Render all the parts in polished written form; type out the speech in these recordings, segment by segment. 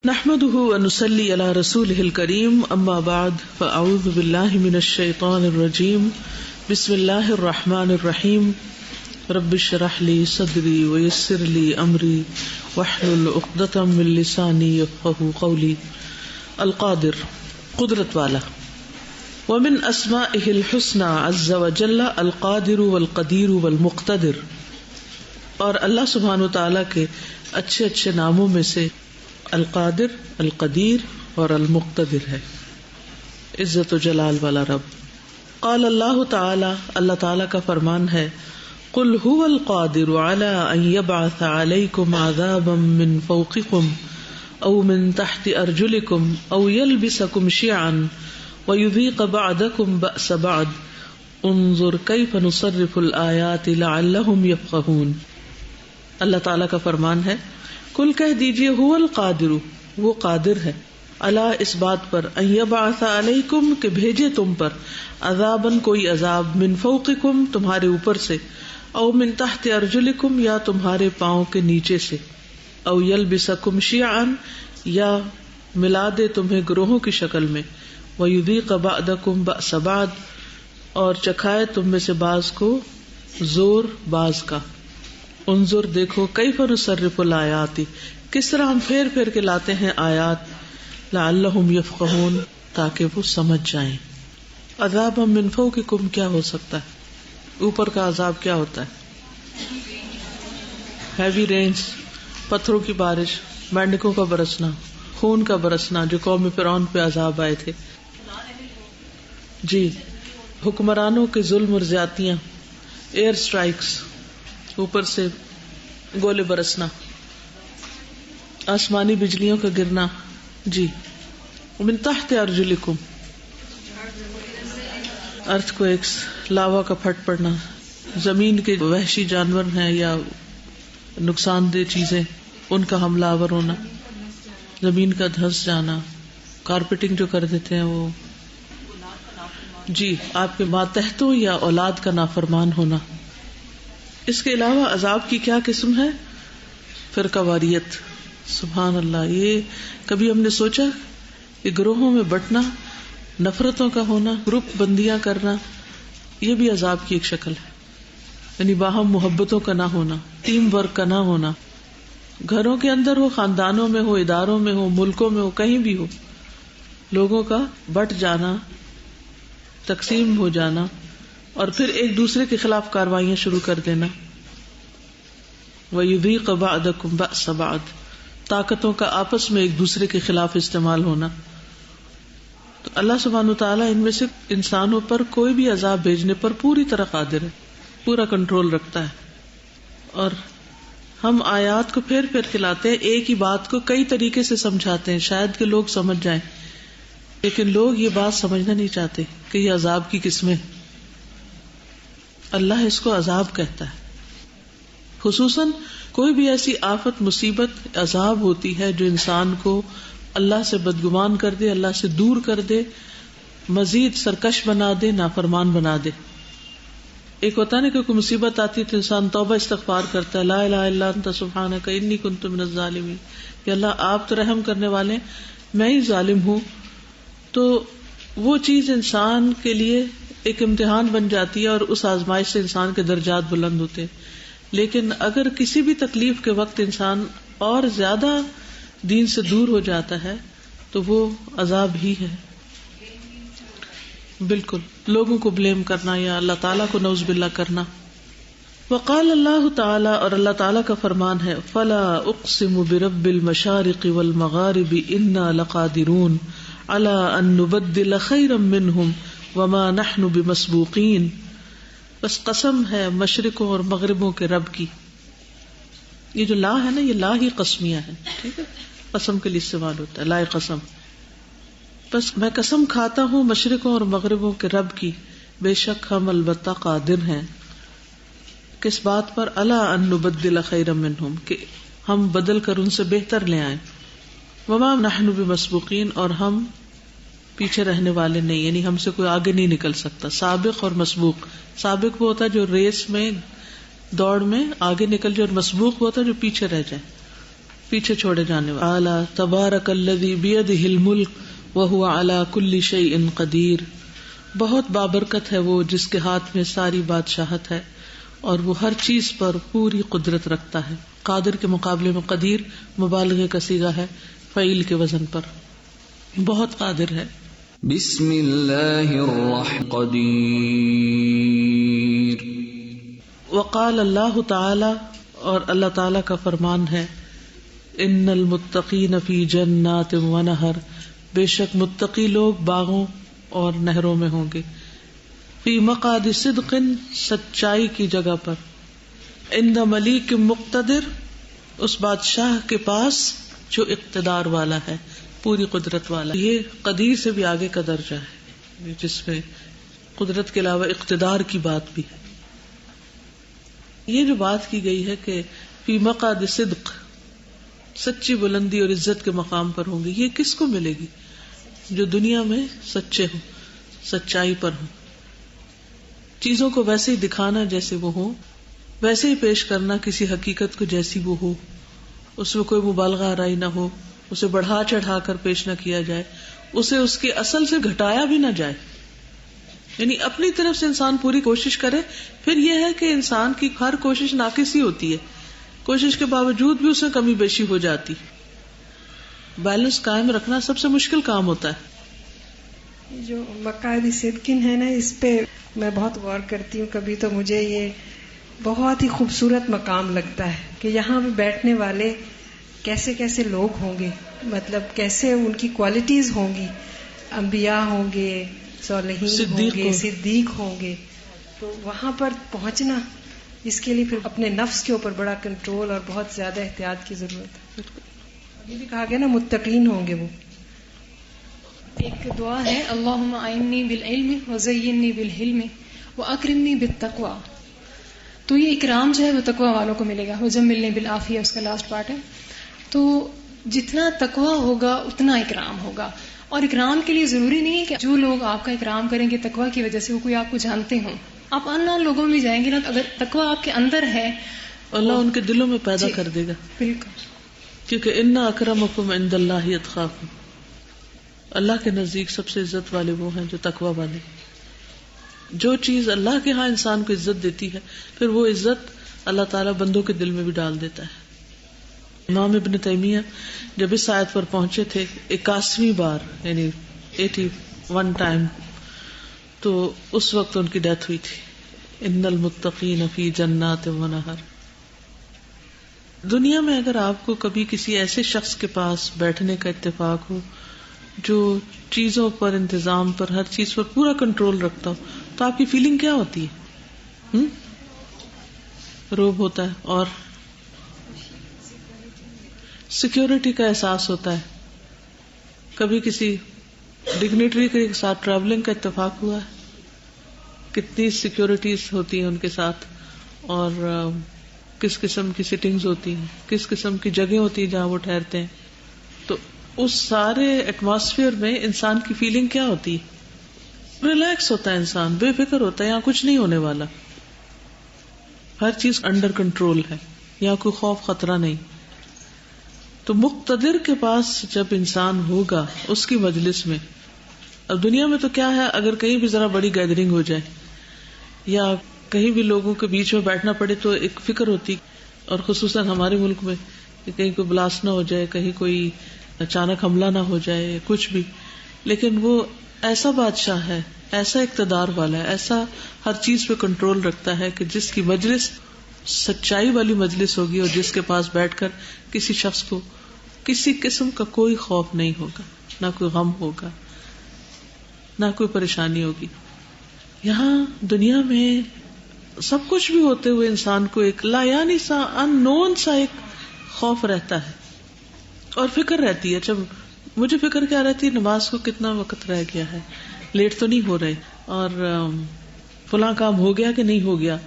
نحمده ونصلي على رسوله الكريم اما بعد فاعوذ بالله من الشيطان الرجيم بسم الله الرحمن الرحيم رب اشرح لي صدري ويسر لي امري واحلل عقدة من لساني يفقهوا قولي. القادر قدرت والا. ومن اسمائه الحسنى عز وجل القادر والقدير والمقتدر، اور اللہ سبحانہ وتعالی کے اچھے اچھے ناموں میں سے القادر، القدیر اور المقتدر ہے، عزت و جلال والا رب. قال اللہ تعالی، اللہ تعالی کا فرمان ہے، قل هو القادر على ان يبعث عليكم عذابا من فوقكم او من تحت ارجلكم او يلبسكم شيعا ويذيق بعضكم بأس بعض انظر كيف نصرف الآيات لعلهم يفقهون. اللہ تعالی کا فرمان ہے، کل کہہ دیجئے هو القادر، وہ قادر ہے، اللہ اس بات پر، ان یبعث علیکم کہ بھیجے تم پر، عذاباً کوئی عذاب، من فوقکم تمہارے اوپر سے، او من تحت ارجلکم یا تمہارے پاؤں کے نیچے سے، او یلبسکم شیعاً یا ملا دے تمہیں گروہوں کی شکل میں، ویذیق بعضکم بأس بعض اور چکھائے تم میں سے بعض کو زور بعض کا. انظر دیکھو، کیف نصرف الآیات کس طرح ہم پھیر پھیر کے لاتے ہیں آیات، لعلہم یفقہون تاکہ وہ سمجھ جائیں. عذاب من فوقکم کیا ہو سکتا ہے؟ اوپر کا عذاب کیا ہوتا ہے؟ ہیوی رینز، پتھروں کی بارش، مینڈکوں کا برسنا، خون کا برسنا جو قوم فرعون پہ عذاب آئے تھے. جی، حکمرانوں کے ظلم اور زیادتیاں، ایئر سٹرائکس، اوپر سے گولے برسنا، آسمانی بجلیوں کا گرنا. جی، من تحت ارجلکم، ارتھ کویکس، لاوا کا پھٹ پڑنا، زمین کے وحشی جانور ہیں یا نقصان دہ چیزیں ان کا حملہ آور ہونا، زمین کا دھنس جانا، کارپیٹنگ جو کر دیتے ہیں وہ، جی آپ کے ماتحتوں یا اولاد کا نافرمان ہونا. اس کے علاوہ عذاب کی کیا قسم ہے؟ فرقہ واریت. سبحان اللہ، یہ کبھی ہم نے سوچا کہ گروہوں میں بٹنا، نفرتوں کا ہونا، گروپ بندیاں کرنا، یہ بھی عذاب کی ایک شکل ہے. یعنی باہم محبتوں کا نہ ہونا، ٹیم ورک کا نہ ہونا، گھروں کے اندر ہو، خاندانوں میں ہو، اداروں میں ہو، ملکوں میں ہو، کہیں بھی ہو، لوگوں کا بٹ جانا، تقسیم ہو جانا اور پھر ایک دوسرے کے خلاف کاروائیاں شروع کر دینا. وَيُذِيقَ بَعْضَكُمْ بَأْسَ بَعْضٍ، طاقتوں کا آپس میں ایک دوسرے کے خلاف استعمال ہونا. تو اللہ سبحانہ وتعالیٰ ان میں سے انسانوں پر کوئی بھی عذاب بھیجنے پر پوری طرح قادر ہے، پورا کنٹرول رکھتا ہے. اور ہم آیات کو پھیر پھیر کے لاتے ہیں، ایک ہی بات کو کئی طریقے سے سمجھاتے ہیں شاید کہ لوگ سمجھ جائیں، لیکن لوگ یہ بات سمجھنا نہیں چاہتے کہ یہ عذاب کی قسمیں. اللہ اس کو عذاب کہتا ہے. خصوصاً کوئی بھی ایسی آفت، مصیبت، عذاب ہوتی ہے جو انسان کو اللہ سے بدگمان کر دے، اللہ سے دور کر دے، مزید سرکش بنا دے، نافرمان بنا دے. ایک ہوتا ہے کہ کوئی مصیبت آتی ہے تو انسان توبہ استغفار کرتا ہے، لا الہ الا انت سبحانک انی کنت من الظالمین، کہ اللہ آپ تو رحم کرنے والے، میں ہی ظالم ہوں. تو وہ چیز انسان کے لیے ایک امتحان بن جاتی ہے اور اس آزمائش سے انسان کے درجات بلند ہوتے ہیں. لیکن اگر کسی بھی تکلیف کے وقت انسان اور زیادہ دین سے دور ہو جاتا ہے تو وہ عذاب ہی ہے. بالکل لوگوں کو بلیم کرنا یا اللہ تعالیٰ کو نعوذ باللہ کرنا. وقال اللہ تعالیٰ، اور اللہ تعالیٰ کا فرمان ہے، فلا اقسم برب المشارق والمغارب انا لقادرون علی ان نبدل خیرا منہم وما نحن بمسبوقین. بس قسم ہے مشرقوں اور مغربوں کے رب کی. یہ جو لا ہے نا، یہ لا ہی قسمیہ ہے، ٹھیک ہے، قسم کے لیے استعمال ہوتا ہے، لا قسم. بس میں قسم کھاتا ہوں مشرقوں اور مغربوں کے رب کی، بے شک ہم البتہ قادر ہیں. کس بات پر؟ الا ان نبدل خیرا منہم، کہ ہم بدل کر ان سے بہتر لے آئیں. وما نحن بمسبوقین، اور ہم پیچھے رہنے والے نہیں، یعنی ہم سے کوئی آگے نہیں نکل سکتا. سابق اور مسبوق، سابق وہ ہوتا ہے جو ریس میں، دوڑ میں آگے نکل جائے، اور مسبوق وہ ہوتا ہے جو پیچھے رہ جائے. پیچھے چھوڑے جانے والا. اعلیٰ تبارک الذی بیدہ الملک وہو علی کل شیء قدیر. بہت بابرکت ہے وہ جس کے ہاتھ میں ساری بادشاہت ہے اور وہ ہر چیز پر پوری قدرت رکھتا ہے. قادر کے مقابلے میں قدیر مبالغے کا صیغہ ہے فعیل کے وزن پر. بہت قادر ہے. بسم اللہ الرحمن قدیر. وقال اللہ تعالی، اور اللہ تعالی کا فرمان ہے، ان المتقین فی جنات و نہر، بے شک متقی لوگ باغوں اور نہروں میں ہوں گے. فی مقعد صدق، سچائی کی جگہ پر. عند ملیک مقتدر، اس بادشاہ کے پاس جو اقتدار والا ہے، پوری قدرت والا. یہ قدیر سے بھی آگے کا درجہ ہے جس میں قدرت کے علاوہ اقتدار کی بات بھی ہے. یہ جو بات کی گئی ہے کہ فی مقعد صدق، سچی بلندی اور عزت کے مقام پر ہوں گے، یہ کس کو ملے گی؟ جو دنیا میں سچے ہوں، سچائی پر ہوں، چیزوں کو ویسے ہی دکھانا جیسے وہ ہوں، ویسے ہی پیش کرنا کسی حقیقت کو جیسی وہ ہو، اس میں کوئی مبالغہ آرائی نہ ہو، اسے بڑھا چڑھا کر پیش نہ کیا جائے، اسے اس کی اصل سے گھٹایا بھی نہ جائے. یعنی اپنی طرف سے انسان پوری کوشش کرے. پھر یہ ہے کہ انسان کی ہر کوشش ناقص ہی ہوتی ہے، کوشش کے باوجود بھی اس میں کمی بیشی ہو جاتی. بیلنس قائم رکھنا سب سے مشکل کام ہوتا ہے. جو مقعد صدقین ہے نا، اس پہ میں بہت غور کرتی ہوں. کبھی تو مجھے یہ بہت ہی خوبصورت مقام لگتا ہے کہ یہاں پہ بیٹھنے والے کیسے کیسے لوگ ہوں گے، مطلب کیسے ان کی کوالٹیز ہوں گی. انبیاء ہوں گے، صالحین ہوں گے، صدیق ہوں گے. تو وہاں پر پہنچنا، اس کے لیے پھر اپنے نفس کے اوپر بڑا کنٹرول اور بہت زیادہ احتیاط کی ضرورت ہے. ابھی بھی کہا گیا نا متقین ہوں گے وہ. ایک دعا ہے، اللہم اعنی بالعلم وزینی بالحلم واکرمنی بالتقوی. تو یہ اکرام جو ہے وہ تقوی والوں کو ملے گا. وجملنی بالعافیہ اس کا لاسٹ پارٹ ہے. تو جتنا تقوی ہوگا اتنا اکرام ہوگا. اور اکرام کے لیے ضروری نہیں ہے کہ جو لوگ آپ کا اکرام کریں گے تقوی کی وجہ سے وہ کوئی آپ کو جانتے ہوں. آپ ان نون لوگوں میں جائیں گے نا، تو اگر تقوی آپ کے اندر ہے اللہ ان کے دلوں میں پیدا کر دے گا. بالکل، کیونکہ ان اکرمکم عند اللہ اتقاکم، اللہ کے نزدیک سب سے عزت والے وہ ہیں جو تقوی والے. جو چیز اللہ کے ہاں انسان کو عزت دیتی ہے، پھر وہ عزت اللہ تعالیٰ بندوں کے دل میں بھی ڈال دیتا ہے. امام ابن تیمیہ جب اس آیت پر پہنچے تھے 81ویں بار، یعنی 81 ٹائم، تو اس وقت ان کی ڈیتھ ہوئی تھی. ان المتقین فی جنات و نہر. دنیا میں اگر آپ کو کبھی کسی ایسے شخص کے پاس بیٹھنے کا اتفاق ہو جو چیزوں پر، انتظام پر، ہر چیز پر پورا کنٹرول رکھتا ہو، تو آپ کی فیلنگ کیا ہوتی ہے؟ روب ہوتا ہے اور سیکیورٹی کا احساس ہوتا ہے. کبھی کسی ڈگنیٹری کے ساتھ ٹریولنگ کا اتفاق ہوا ہے؟ کتنی سیکیورٹیز ہوتی ہیں ان کے ساتھ، اور کس قسم کی سٹنگز ہوتی ہیں، کس قسم کی جگہ ہوتی ہیں جہاں وہ ٹھہرتے ہیں. تو اس سارے ایٹماسفیئر میں انسان کی فیلنگ کیا ہوتی ہے؟ ریلیکس ہوتا ہے انسان، بے فکر ہوتا ہے، یہاں کچھ نہیں ہونے والا، ہر چیز انڈر کنٹرول ہے، یہاں کوئی خوف خطرہ نہیں. تو مقتدر کے پاس جب انسان ہوگا اس کی مجلس میں، اب دنیا میں تو کیا ہے، اگر کہیں بھی ذرا بڑی گیدرنگ ہو جائے یا کہیں بھی لوگوں کے بیچ میں بیٹھنا پڑے تو ایک فکر ہوتی، اور خصوصاً ہمارے ملک میں کہ کہیں کوئی بلاسٹ نہ ہو جائے، کہیں کوئی اچانک حملہ نہ ہو جائے، کچھ بھی. لیکن وہ ایسا بادشاہ ہے، ایسا اقتدار والا ہے، ایسا ہر چیز پہ کنٹرول رکھتا ہے کہ جس کی مجلس سچائی والی مجلس ہوگی اور جس کے پاس بیٹھ کر کسی شخص کو کسی قسم کا کوئی خوف نہیں ہوگا، نہ کوئی غم ہوگا، نہ کوئی پریشانی ہوگی. یہاں دنیا میں سب کچھ بھی ہوتے ہوئے انسان کو ایک لا یعنی سا ان نون سا ایک خوف رہتا ہے اور فکر رہتی ہے. جب مجھے فکر کیا رہتی ہے، نماز کو کتنا وقت رہ گیا ہے، لیٹ تو نہیں ہو رہے، اور فلاں کام ہو گیا کہ نہیں ہو گیا.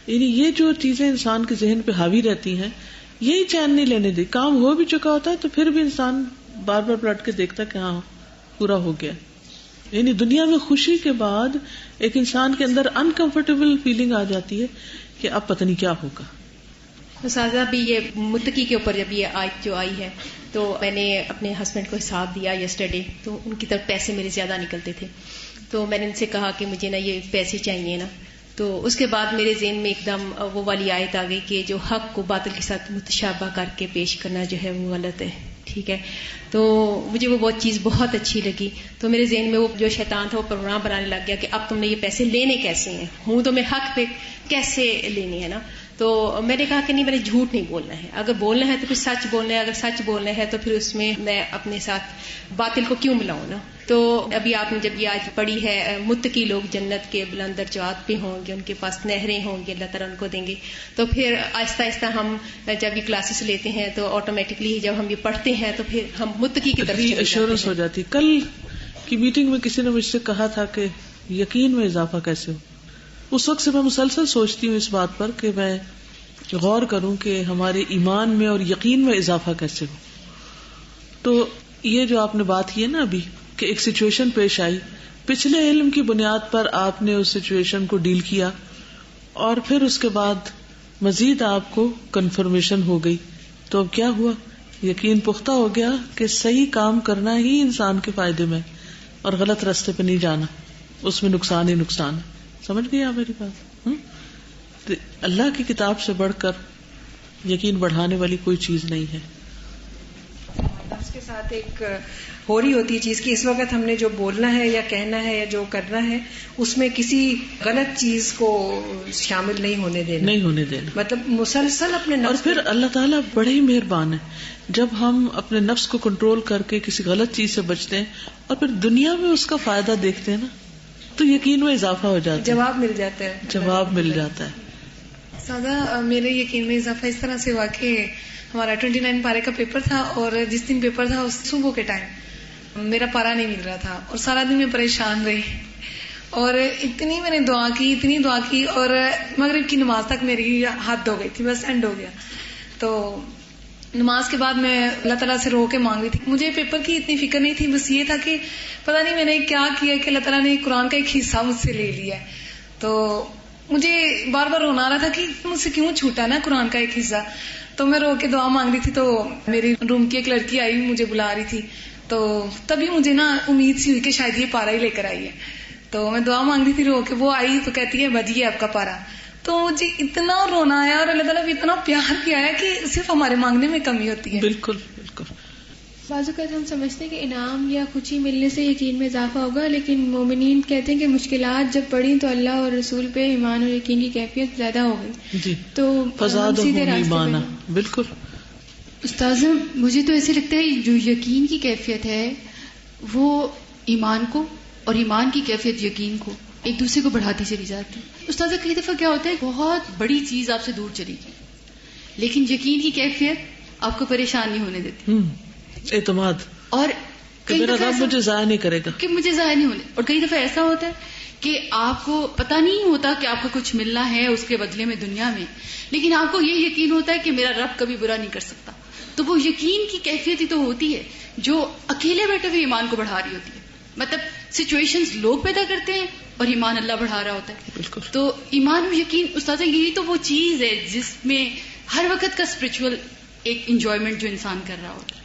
یعنی یہ جو چیزیں انسان کے ذہن پہ حاوی رہتی ہیں، یہی چین نہیں لینے دی. کام ہو بھی چکا ہوتا ہے تو پھر بھی انسان بار بار پلٹ کے دیکھتا کہ ہاں پورا ہو گیا. یعنی دنیا میں خوشی کے بعد ایک انسان کے اندر انکمفرٹیبل فیلنگ آ جاتی ہے کہ اب پتہ نہیں کیا ہوگا. استاذہ بھی یہ متقی کے اوپر جب یہ آیت جو آئی ہے تو میں نے اپنے ہسبینڈ کو حساب دیا یسٹرڈے، تو ان کی طرف پیسے میرے زیادہ نکلتے تھے، تو میں نے ان سے کہا کہ مجھے نا یہ پیسے چاہیے نا، تو اس کے بعد میرے ذہن میں ایک دم وہ والی آیت آ گئی کہ جو حق کو باطل کے ساتھ متشابہ کر کے پیش کرنا جو ہے وہ غلط ہے، ٹھیک ہے. تو مجھے وہ بہت چیز بہت اچھی لگی، تو میرے ذہن میں وہ جو شیطان تھا وہ پروگرام بنانے لگ گیا کہ اب تم نے یہ پیسے لینے کیسے ہیں، ہوں تو میں حق پہ کیسے لینے ہیں نا. تو میں نے کہا کہ نہیں، میں نے جھوٹ نہیں بولنا ہے، اگر بولنا ہے تو پھر سچ بولنا ہے، اگر سچ بولنا ہے تو پھر اس میں میں اپنے ساتھ باطل کو کیوں ملاؤں نا. تو ابھی آپ نے جب یہ آیت پڑھی ہے متقی لوگ جنت کے بلند درجات پہ ہوں گے، ان کے پاس نہریں ہوں گی، اللہ تعالیٰ ان کو دیں گے، تو پھر آہستہ آہستہ ہم جب یہ کلاسز لیتے ہیں تو آٹومیٹکلی جب ہم یہ پڑھتے ہیں تو پھر ہم متقی کی طرف ایشورنس ہو جاتی. کل کی میٹنگ میں کسی نے مجھ سے کہا تھا کہ یقین میں اضافہ کیسے ہو. اس وقت سے میں مسلسل سوچتی ہوں اس بات پر کہ میں غور کروں کہ ہمارے ایمان میں اور یقین میں اضافہ کیسے ہو. تو یہ جو آپ نے بات کی ہے نا ابھی کہ ایک سچویشن پیش آئی، پچھلے علم کی بنیاد پر آپ نے اس سچویشن کو ڈیل کیا اور پھر اس کے بعد مزید آپ کو کنفرمیشن ہو گئی، تو اب کیا ہوا؟ یقین پختہ ہو گیا کہ صحیح کام کرنا ہی انسان کے فائدے میں اور غلط راستے پہ نہیں جانا، اس میں نقصان ہی نقصان ہے. سمجھ گئی آپ میری بات؟ تو اللہ کی کتاب سے بڑھ کر یقین بڑھانے والی کوئی چیز نہیں ہے. اس کے ساتھ ایک ہو رہی ہوتی ہے چیز کہ اس وقت ہم نے جو بولنا ہے یا کہنا ہے یا جو کرنا ہے اس میں کسی غلط چیز کو شامل نہیں ہونے دینا، مطلب مسلسل اپنے نفس. اور پھر اللہ تعالیٰ بڑے ہی مہربان ہے، جب ہم اپنے نفس کو کنٹرول کر کے کسی غلط چیز سے بچتے ہیں اور پھر دنیا میں اس کا فائدہ دیکھتے ہیں نا تو یقین میں اضافہ ہو جاتا ہے، جواب مل جاتا ہے. سادہ میرے یقین میں اضافہ اس طرح سے ہوا کہ ہمارا 29 پارے کا پیپر تھا اور جس دن پیپر تھا اس صبح کے ٹائم میرا پارا نہیں مل رہا تھا اور سارا دن میں پریشان رہی اور اتنی میں نے دعا کی اور مغرب کی نماز تک میری حد ہو گئی تھی، بس اینڈ ہو گیا. تو نماز کے بعد میں اللہ تعالیٰ سے رو کے مانگ رہی تھی. مجھے پیپر کی اتنی فکر نہیں تھی، بس یہ تھا کہ پتہ نہیں میں نے کیا کیا کہ اللہ تعالیٰ نے قرآن کا ایک حصہ مجھ سے لے لیا. تو مجھے بار بار رونا آ رہا تھا کہ مجھ سے کیوں چھوٹا نا قرآن کا ایک حصہ. تو میں رو کے دعا مانگ رہی تھی تو میری روم کی ایک لڑکی آئی مجھے بلا رہی تھی، تو تبھی مجھے نا امید سی ہوئی کہ شاید یہ پارا ہی لے کر آئی ہے. تو میں دعا مانگ رہی تھی رو کے، وہ آئی تو کہتی ہے بجی ہے آپ کا پارا. تو مجھے اتنا رونا آیا اور اللہ تعالیٰ بھی اتنا پیار کیا ہے کہ صرف ہمارے مانگنے میں کمی ہوتی ہے. بالکل. بعض اوقات ہم سمجھتے ہیں کہ انعام یا خوشی ملنے سے یقین میں اضافہ ہوگا، لیکن مومنین کہتے ہیں کہ مشکلات جب پڑی تو اللہ اور رسول پہ ایمان اور یقین کی کیفیت زیادہ ہو گئی. جی. تو فزادہم ایمانا. بالکل. استاذ مجھے تو ایسے لگتا ہے جو یقین کی کیفیت ہے وہ ایمان کو اور ایمان کی کیفیت یقین کو ایک دوسرے کو بڑھاتی چلی جاتی. استاذ کئی دفعہ کیا ہوتا ہے بہت بڑی چیز آپ سے دور چلی گئی لیکن یقین کی کیفیت آپ کو پریشان نہیں ہونے دیتی. اعتماد اور کہ میرا رب مجھے ضائع نہیں کرے گا، کہ مجھے ضائع نہیں ہونے. اور کئی دفعہ ایسا ہوتا ہے کہ آپ کو پتہ نہیں ہوتا کہ آپ کو کچھ ملنا ہے اس کے بدلے میں دنیا میں، لیکن آپ کو یہ یقین ہوتا ہے کہ میرا رب کبھی برا نہیں کر سکتا. تو وہ یقین کی کیفیت ہی تو ہوتی ہے جو اکیلے بیٹھے ہوئے ایمان کو بڑھا رہی ہوتی ہے. مطلب سچویشنز لوگ پیدا کرتے ہیں اور ایمان اللہ بڑھا رہا ہوتا ہے. بالکل. تو ایمان اور یقین استاد یہی تو وہ چیز ہے جس میں ہر وقت کا اسپرچول ایک انجوائمنٹ جو انسان کر رہا ہوتا ہے.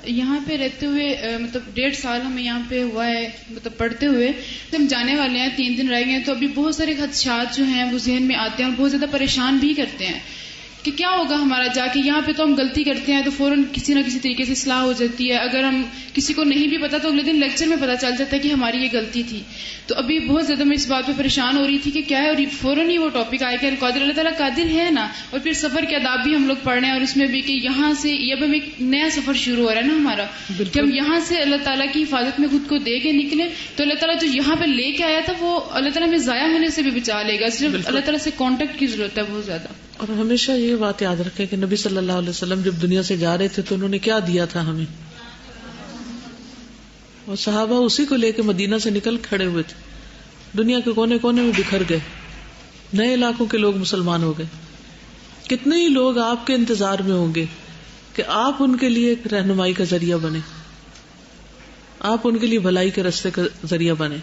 یہاں پہ رہتے ہوئے مطلب 1.5 سال ہمیں یہاں پہ ہوا ہے، مطلب پڑھتے ہوئے ہم جانے والے ہیں، 3 دن رہ گئے ہیں. تو ابھی بہت سارے خدشات جو ہیں وہ ذہن میں آتے ہیں اور بہت زیادہ پریشان بھی کرتے ہیں کہ کیا ہوگا ہمارا جا کے. یہاں پہ تو ہم غلطی کرتے ہیں تو فوراً کسی نہ کسی طریقے سے اصلاح ہو جاتی ہے. اگر ہم کسی کو نہیں بھی پتا تو اگلے دن لیکچر میں پتا چل جاتا ہے کہ ہماری یہ غلطی تھی. تو ابھی بہت زیادہ میں اس بات پہ پریشان ہو رہی تھی کہ کیا ہے، اور فوراً ہی وہ ٹاپک آئے کہ القادر اللہ تعالیٰ قادر ہے نا. اور پھر سفر کے آداب بھی ہم لوگ پڑھ رہے ہیں اور اس میں بھی کہ یہاں سے اب ہم ایک نیا سفر شروع ہو رہا ہے نا ہمارا، کہ ہم یہاں سے اللہ تعالیٰ کی حفاظت میں خود کو دے کے نکلے تو اللہ تعالیٰ جو یہاں پہ لے کے آیا تھا وہ اللہ تعالیٰ ہمیں ضائع ہونے سے بھی بچا لے گا. صرف اللہ تعالیٰ سے کانٹیکٹ کی ضرورت ہے بہت زیادہ. اور ہمیشہ یہ بات یاد رکھیں کہ نبی صلی اللہ علیہ وسلم جب دنیا سے جا رہے تھے تو انہوں نے کیا دیا تھا ہمیں، اور صحابہ اسی کو لے کے مدینہ سے نکل کھڑے ہوئے تھے. دنیا کے کونے کونے میں بکھر گئے، نئے علاقوں کے لوگ مسلمان ہو گئے. کتنے ہی لوگ آپ کے انتظار میں ہوں گے کہ آپ ان کے لیے ایک رہنمائی کا ذریعہ بنے، آپ ان کے لیے بھلائی کے راستے کا ذریعہ بنے.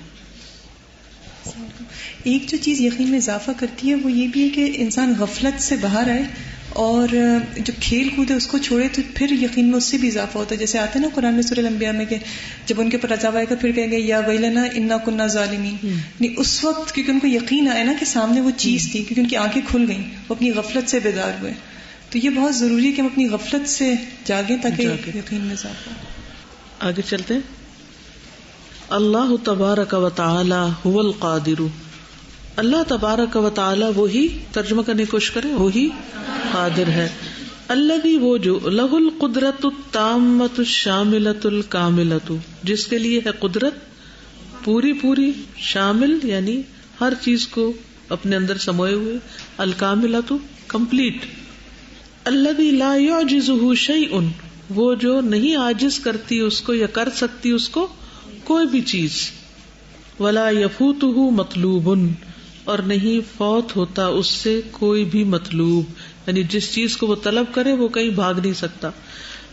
ایک جو چیز یقین میں اضافہ کرتی ہے وہ یہ بھی ہے کہ انسان غفلت سے باہر آئے اور جو کھیل کود ہے اس کو چھوڑے تو پھر یقین میں اس سے بھی اضافہ ہوتا ہے. جیسے آتا ہے نا قرآن میں سورہ الانبیاء میں کہ جب ان کے اوپر عذاب آئے گا پھر کہیں گے یا ویلنا انا کننا ظالمین. نہیں اس وقت کیونکہ ان کو یقین آیا نا کہ سامنے وہ چیز تھی, کیونکہ ان کی آنکھیں کھل گئیں, وہ اپنی غفلت سے بیدار ہوئے. تو یہ بہت ضروری ہے کہ ہم اپنی غفلت سے جاگیں تاکہ یقین میں اضافہ ہو. آگے چلتے ہیں. اللہ تبارک و تعالی هو القادر. اللہ تبارک و تعالی وہی, ترجمہ کرنے کی کوشش کریں, وہی قادر ہے. الذی وہ جو لہ القدرت التامۃ الشاملۃ الکاملۃ, جس کے لیے ہے قدرت پوری پوری, شامل یعنی ہر چیز کو اپنے اندر سموئے ہوئے, الکاملۃ کمپلیٹ. الذی لا یعجزہ شیء, وہ جو نہیں عاجز کرتی اس کو یا کر سکتی اس کو کوئی بھی چیز. ولا یفوتہ مطلوب, اور نہیں فوت ہوتا اس سے کوئی بھی مطلوب, یعنی جس چیز کو وہ طلب کرے وہ کہیں بھاگ نہیں سکتا.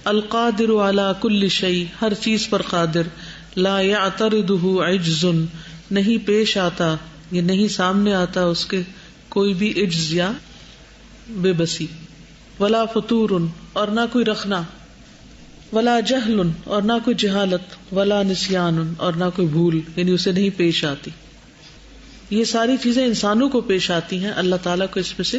القادر علی کل شیء, ہر چیز پر قادر. لا یعترضہ عجز, نہیں پیش آتا یہ نہیں سامنے آتا اس کے کوئی بھی عجز یا بے بسی. ولا فطور, اور نہ کوئی رخنا. ولا جہل, اور نہ کوئی جہالت. ولا نسیان, اور نہ کوئی بھول, یعنی اسے نہیں پیش آتی. یہ ساری چیزیں انسانوں کو پیش آتی ہیں, اللہ تعالیٰ کو اس میں سے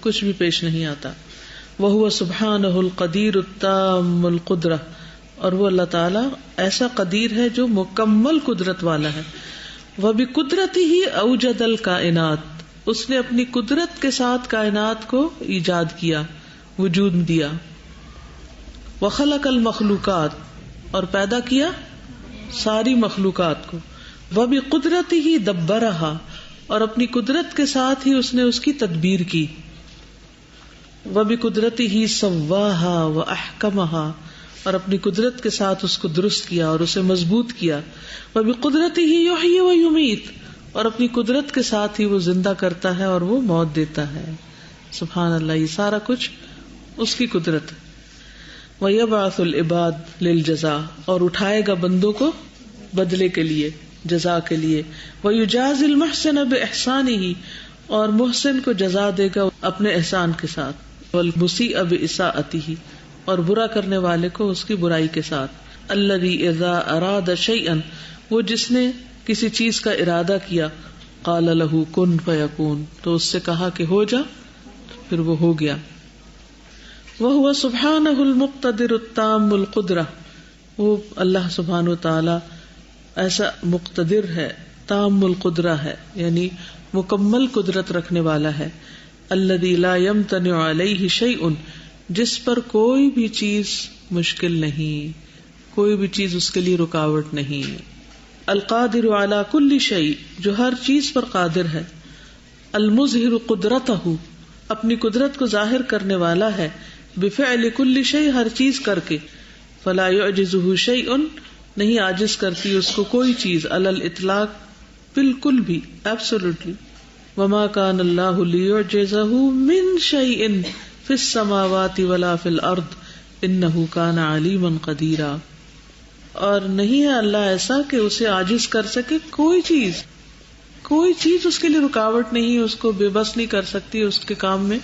کچھ بھی پیش نہیں آتا. وَهُوَ سُبْحَانَهُ الْقَدِيرُ التَّامُّ الْقُدْرَةُ, اور وہ اللہ تعالیٰ ایسا قدیر ہے جو مکمل قدرت والا ہے. وَبِقُدْرَتِهِ أَوْجَدَ الْكَائِنَاتِ, اس نے اپنی قدرت کے ساتھ کائنات کو ایجاد کیا, وجود دیا. وَخَلَقَ الْمَخْلُوقَاتِ, اور پیدا کیا ساری مخلوقات کو. وَبِقُدْرَتِهِ دَبَّرَهَا, اور اپنی قدرت کے ساتھ ہی اس نے اس کی تدبیر کی. وَبِقُدْرَتِهِ سَوَّاهَا وَأَحْكَمَهَا, اور اپنی قدرت کے ساتھ اس کو درست کیا اور اسے مضبوط کیا. وَبِقُدْرَتِهِ يُحْيِي وَيُمِيتُ, اور اپنی قدرت کے ساتھ ہی وہ زندہ کرتا ہے اور وہ موت دیتا ہے. سبحان اللہ, یہ سارا کچھ اس کی قدرت ہے. وَيَبْعَثُ الْعِبَادَ لِلْجَزَاءِ, اور اٹھائے گا بندوں کو بدلے کے لیے, جزا کے لیے. وَيُجَازِ الْمُحْسِنَ بِإِحْسَانِهِ, اور محسن کو جزا دے گا اپنے احسان کے ساتھ. وَالْمُسِيءَ بِإِسَاءَتِهِ, اور برا کرنے والے کو اس کی برائی کے ساتھ. الَّذِي إِذَا أَرَادَ شَيْئًا, وہ جس نے کسی چیز کا ارادہ کیا, قَالَ لَهُ كُن فَيَكُونُ, تو اس سے کہا کہ ہو جا, پھر وہ ہو گیا. وَهُوَ سُبْحَانَهُ الْمُقْتَدِرُ التَّامُّ الْقُدْرَةُ, وہ اللہ سبحانہ وتعالی ایسا مقتدر ہے, تام القدرہ ہے, یعنی مکمل قدرت رکھنے والا ہے. الذی لا یمتنع علیہ شیء, جس پر کوئی بھی چیز مشکل نہیں, کوئی بھی چیز اس کے لیے رکاوٹ نہیں. القادر علی کل شیء, جو ہر چیز پر قادر ہے. المظہر قدرتہ, اپنی قدرت کو ظاہر کرنے والا ہے. بفعل کل شیء, ہر چیز کر کے. فلا یعجزہ شیء, نہیں عاجز کرتی اس کو کوئی چیز. علی الاطلاق, بالکل بھی, ایبسولوٹلی. وما کان اللہ لیعجزہ من شیء فی السماوات ولا فی الارض انہ کان علیما قدیرا, اور نہیں ہے اللہ ایسا کہ اسے عاجز کر سکے کوئی چیز. کوئی چیز اس کے لیے رکاوٹ نہیں, اس کو بے بس نہیں کر سکتی, اس کے کام میں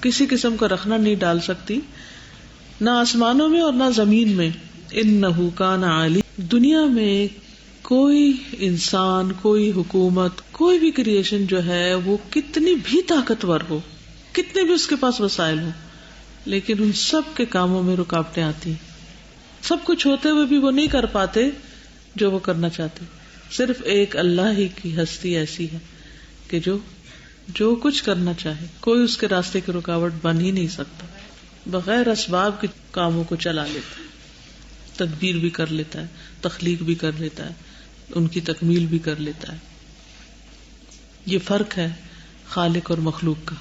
کسی قسم کا رکھنا نہیں ڈال سکتی, نہ آسمانوں میں اور نہ زمین میں. انہ کان علی, دنیا میں کوئی انسان, کوئی حکومت, کوئی بھی کریشن جو ہے وہ کتنی بھی طاقتور ہو, کتنے بھی اس کے پاس وسائل ہو, لیکن ان سب کے کاموں میں رکاوٹیں آتی ہیں. سب کچھ ہوتے ہوئے بھی وہ نہیں کر پاتے جو وہ کرنا چاہتے. صرف ایک اللہ ہی کی ہستی ایسی ہے کہ جو کچھ کرنا چاہے کوئی اس کے راستے کی رکاوٹ بن ہی نہیں سکتا. بغیر اسباب کے کاموں کو چلا لیتا ہے, تدبیر بھی کر لیتا ہے, تخلیق بھی کر لیتا ہے, ان کی تکمیل بھی کر لیتا ہے. یہ فرق ہے خالق اور مخلوق کا.